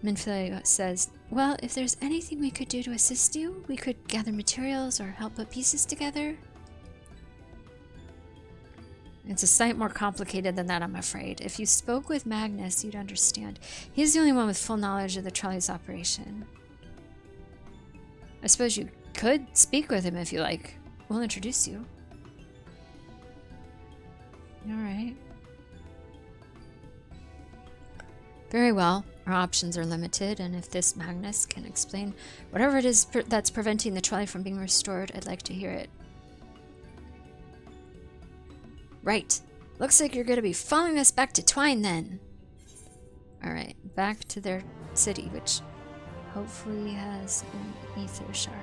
Minfilia says, well, if there's anything we could do to assist you, we could gather materials or help put pieces together. It's a sight more complicated than that, I'm afraid. If you spoke with Magnus, you'd understand. He's the only one with full knowledge of the trolley's operation. I suppose you could speak with him if you like. We'll introduce you. Alright. Very well. Our options are limited, and if this Magnus can explain whatever it is that's preventing the trolley from being restored, I'd like to hear it. Right. Looks like you're going to be following us back to Twine, then. Alright, back to their city, which hopefully has an ether shard.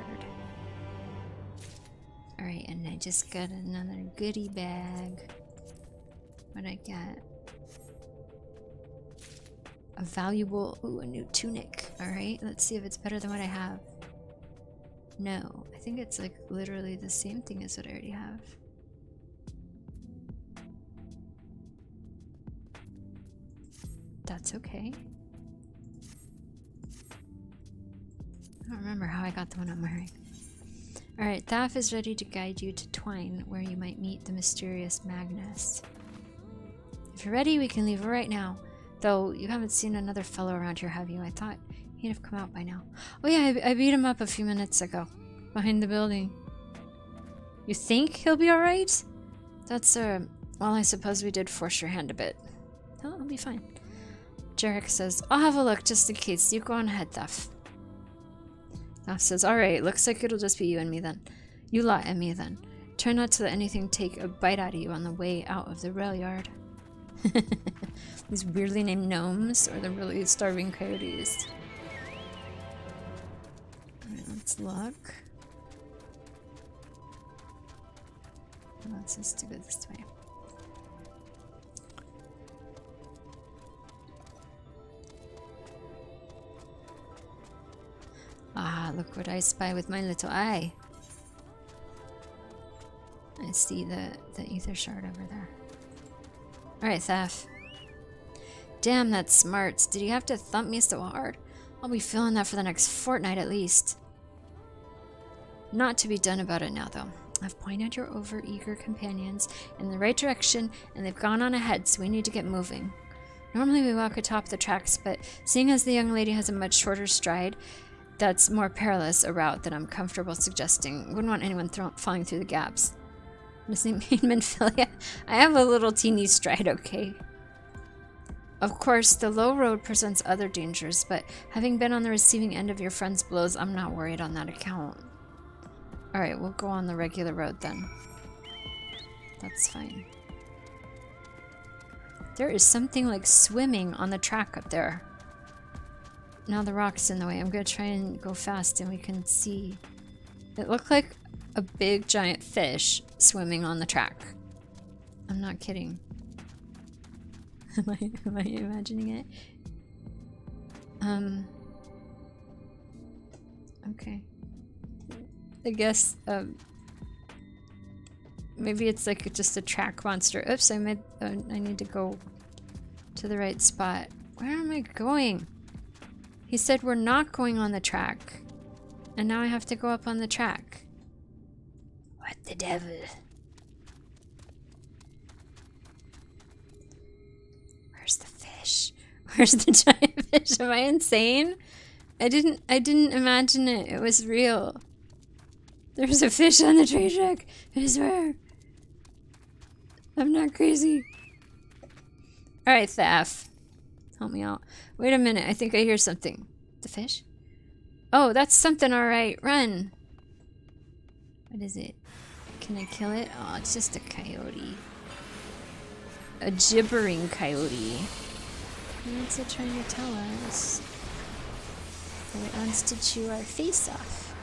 Alright, and I just got another goodie bag. What'd I get? A valuable... Ooh, a new tunic. Alright, let's see if it's better than what I have. No, I think it's like literally the same thing as what I already have. That's okay. I don't remember how I got the one I'm wearing. Alright, Thaf is ready to guide you to Twine, where you might meet the mysterious Magnus. If you're ready, we can leave right now. Though, you haven't seen another fellow around here, have you? I thought he'd have come out by now. Oh yeah, I beat him up a few minutes ago. Behind the building. You think he'll be alright? That's, well, I suppose we did force your hand a bit. He'll be fine. Jarek says, I'll have a look just in case. You go on ahead, Thaf. Thaf says, alright, looks like it'll just be you and me then. You lot and me then. Try not to let anything take a bite out of you on the way out of the rail yard. These weirdly named gnomes or the really starving coyotes. Alright, let's look. Let's just go this way. Ah, look what I spy with my little eye. I see the ether shard over there. Alright, Thaf. Damn, that's smart. Did you have to thump me so hard? I'll be feeling that for the next fortnight at least. Not to be done about it now, though. I've pointed your over-eager companions in the right direction, and they've gone on ahead, so we need to get moving. Normally we walk atop the tracks, but seeing as the young lady has a much shorter stride, that's more perilous a route than I'm comfortable suggesting. Wouldn't want anyone falling through the gaps. Missing Manphilia? I have a little teeny stride, okay? Of course, the low road presents other dangers, but having been on the receiving end of your friend's blows, I'm not worried on that account. Alright, we'll go on the regular road then. That's fine. There is something like swimming on the track up there. Now the rock's in the way. I'm gonna try and go fast and we can see. It looked like a big giant fish swimming on the track. I'm not kidding. Am I imagining it? Okay. I guess maybe it's like just a track monster. Oops, I need to go to the right spot. Where am I going? He said we're not going on the track. And now I have to go up on the track. What the devil? Where's the fish? Where's the giant fish? Am I insane? I didn't imagine it. It was real. There's a fish on the train track. I swear. I'm not crazy. Alright, Thaf. Help me out. Wait a minute. I think I hear something. The fish? Oh, that's something, alright. Run. What is it? Can I kill it? Oh, it's just a coyote. A gibbering coyote. What's it trying to tell us? That it wants to chew our face off.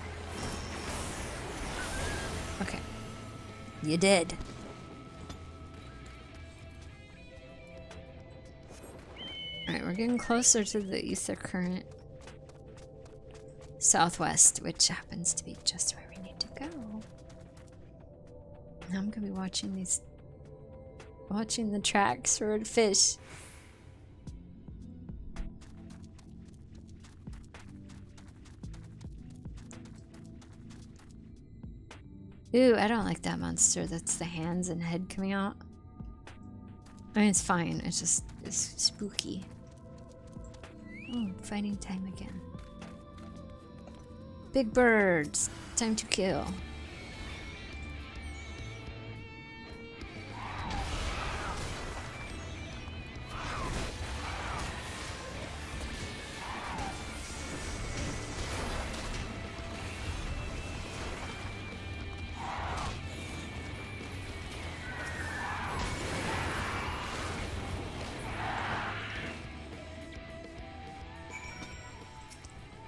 Okay. You did. Alright, we're getting closer to the ether current. Southwest, which happens to be just where we need to go. Now I'm gonna be watching the tracks for a fish. Ooh, I don't like that monster. That's the hands and head coming out. I mean, it's fine. It's spooky. Oh, fighting time again. Big birds. Time to kill.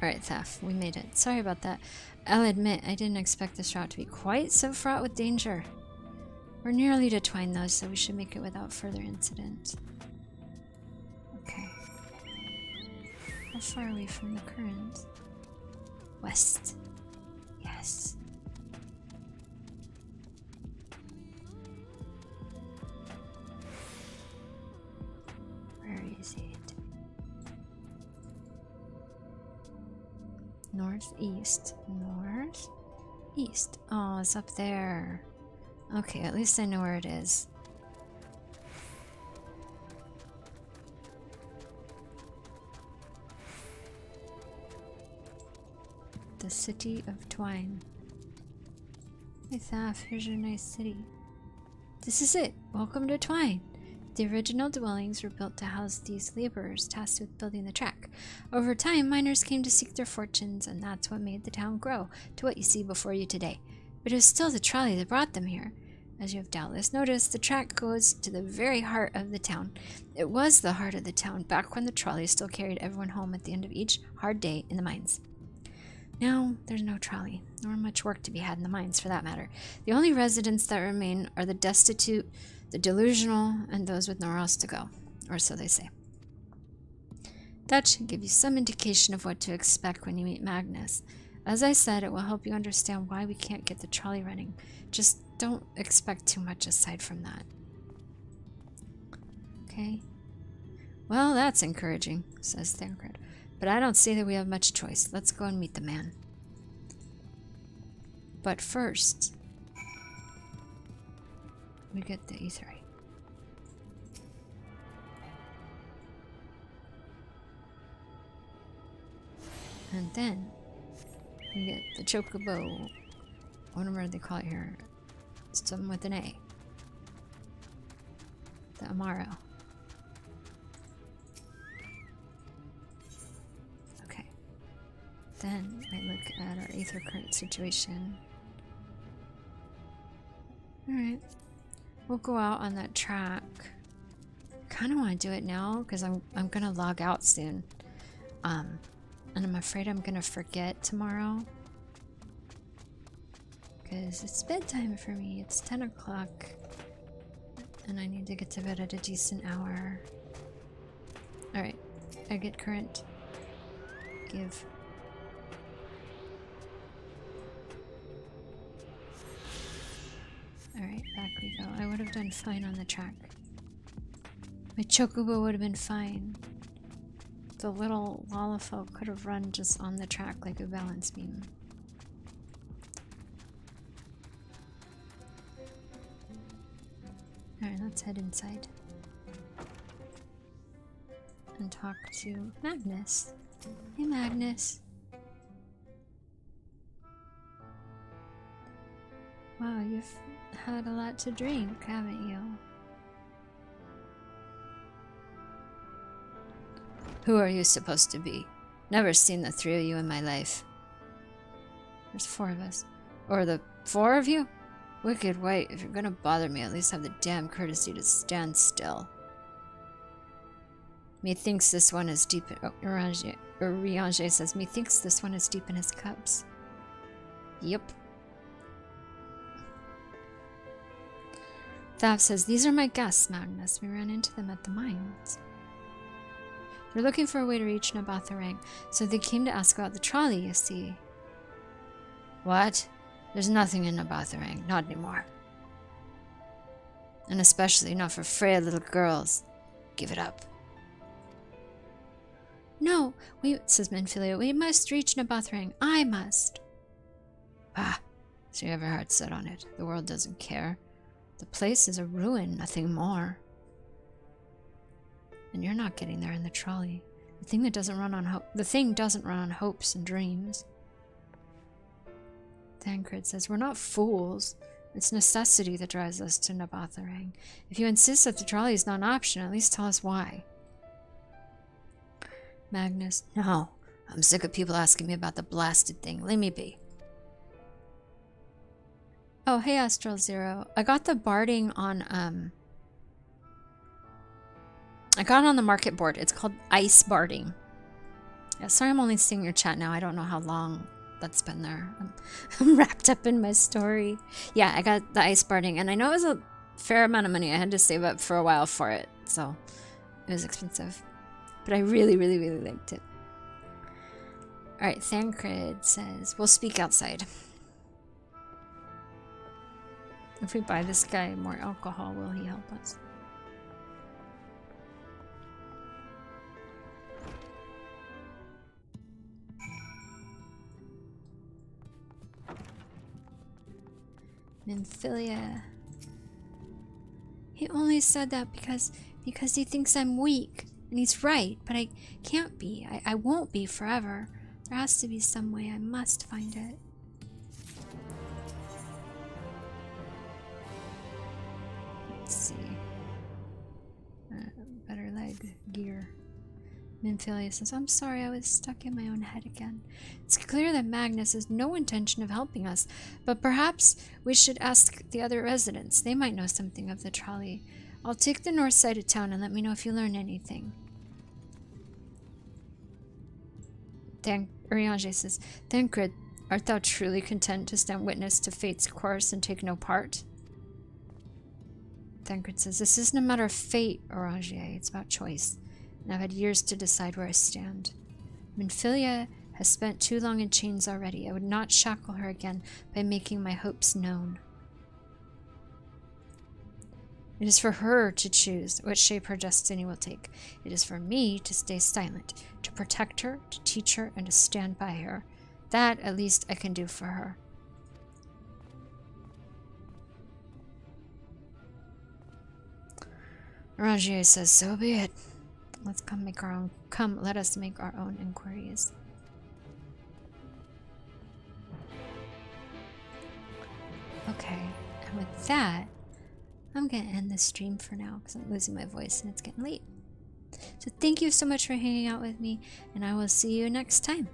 Alright, Thaf, we made it. Sorry about that. I'll admit, I didn't expect this route to be quite so fraught with danger. We're nearly to Twine though, so we should make it without further incident. Okay. How far are we from the current? West. Yes. Where is it? Northeast. Northeast. Oh, it's up there. Okay, at least I know where it is. The city of Twine. Hey Thaf, here's your nice city. This is it. Welcome to Twine. The original dwellings were built to house these laborers tasked with building the track. Over time, miners came to seek their fortunes, and that's what made the town grow to what you see before you today. But it was still the trolley that brought them here. As you have doubtless noticed, the track goes to the very heart of the town. It was the heart of the town back when the trolley still carried everyone home at the end of each hard day in the mines. Now, there's no trolley, nor much work to be had in the mines for that matter. The only residents that remain are the destitute, the delusional, and those with nowhere else to go, or so they say. That should give you some indication of what to expect when you meet Magnus. As I said, it will help you understand why we can't get the trolley running. Just don't expect too much aside from that. Okay. Well, that's encouraging, says Thancred. But I don't see that we have much choice. Let's go and meet the man. But first, we get the Aetheryte. And then we get the Chocobo, whatever they call it here. Something with an A. The Amaro. Okay. Then I look at our Aether current situation. Alright. We'll go out on that track. Kind of want to do it now because I'm gonna log out soon. And I'm afraid I'm gonna forget tomorrow. Because it's bedtime for me. It's 10 o'clock. And I need to get to bed at a decent hour. Alright. I get current. Give. Alright, back we go. I would have done fine on the track. My Chocobo would have been fine. The little Lalafell could have run just on the track like a balance beam. Alright, let's head inside. And talk to Magnus. Hey Magnus. Wow, you've had a lot to drink, haven't you? Who are you supposed to be? Never seen the three of you in my life. There's 4 of us. Or the 4 of you? Wicked white, if you're gonna bother me, at least have the damn courtesy to stand still. Methinks this one is deep in... Oh, Riange says, methinks this one is deep in his cups. Yep. Thav says, these are my guests, Magnus. We ran into them at the mines. They're looking for a way to reach Nabatharang, so they came to ask about the trolley, you see. What? There's nothing in Nabatharang, not anymore. And especially not for frail little girls. Give it up. No, says Minfilia, we must reach Nabatharang. I must. Ah, so you have your heart set on it. The world doesn't care. The place is a ruin, nothing more. And you're not getting there in the trolley. The thing doesn't run on hopes and dreams. Thancred says, we're not fools. It's necessity that drives us to Nabatharang. If you insist that the trolley is not an option, at least tell us why. Magnus, no. I'm sick of people asking me about the blasted thing. Leave me be. Oh, hey Astral Zero. I got the barding on, I got it on the market board. It's called Ice Barding. Yeah, sorry I'm only seeing your chat now. I don't know how long that's been there. I'm wrapped up in my story. Yeah, I got the Ice Barding, and I know it was a fair amount of money. I had to save up for a while for it, so it was expensive. But I really, really, really liked it. Alright, Thancred says, we'll speak outside. If we buy this guy more alcohol, will he help us? Nymphilia. He only said that because he thinks I'm weak. And he's right, but I can't be. I won't be forever. There has to be some way. I must find it. Let's see. better leg gear. Minfilia says, I'm sorry, I was stuck in my own head again. It's clear that Magnus has no intention of helping us, but perhaps we should ask the other residents. They might know something of the trolley. I'll take the north side of town and let me know if you learn anything. Urianger says, Thancred, art thou truly content to stand witness to fate's course and take no part? Thancred says, this isn't a matter of fate, Urianger, it's about choice. And I've had years to decide where I stand. Minfilia has spent too long in chains already. I would not shackle her again by making my hopes known. It is for her to choose what shape her destiny will take. It is for me to stay silent, to protect her, to teach her, and to stand by her. That, at least, I can do for her. Rangier says, so be it. Let's let us make our own inquiries. Okay, and with that, I'm gonna end the stream for now because I'm losing my voice and it's getting late. So thank you so much for hanging out with me, and I will see you next time.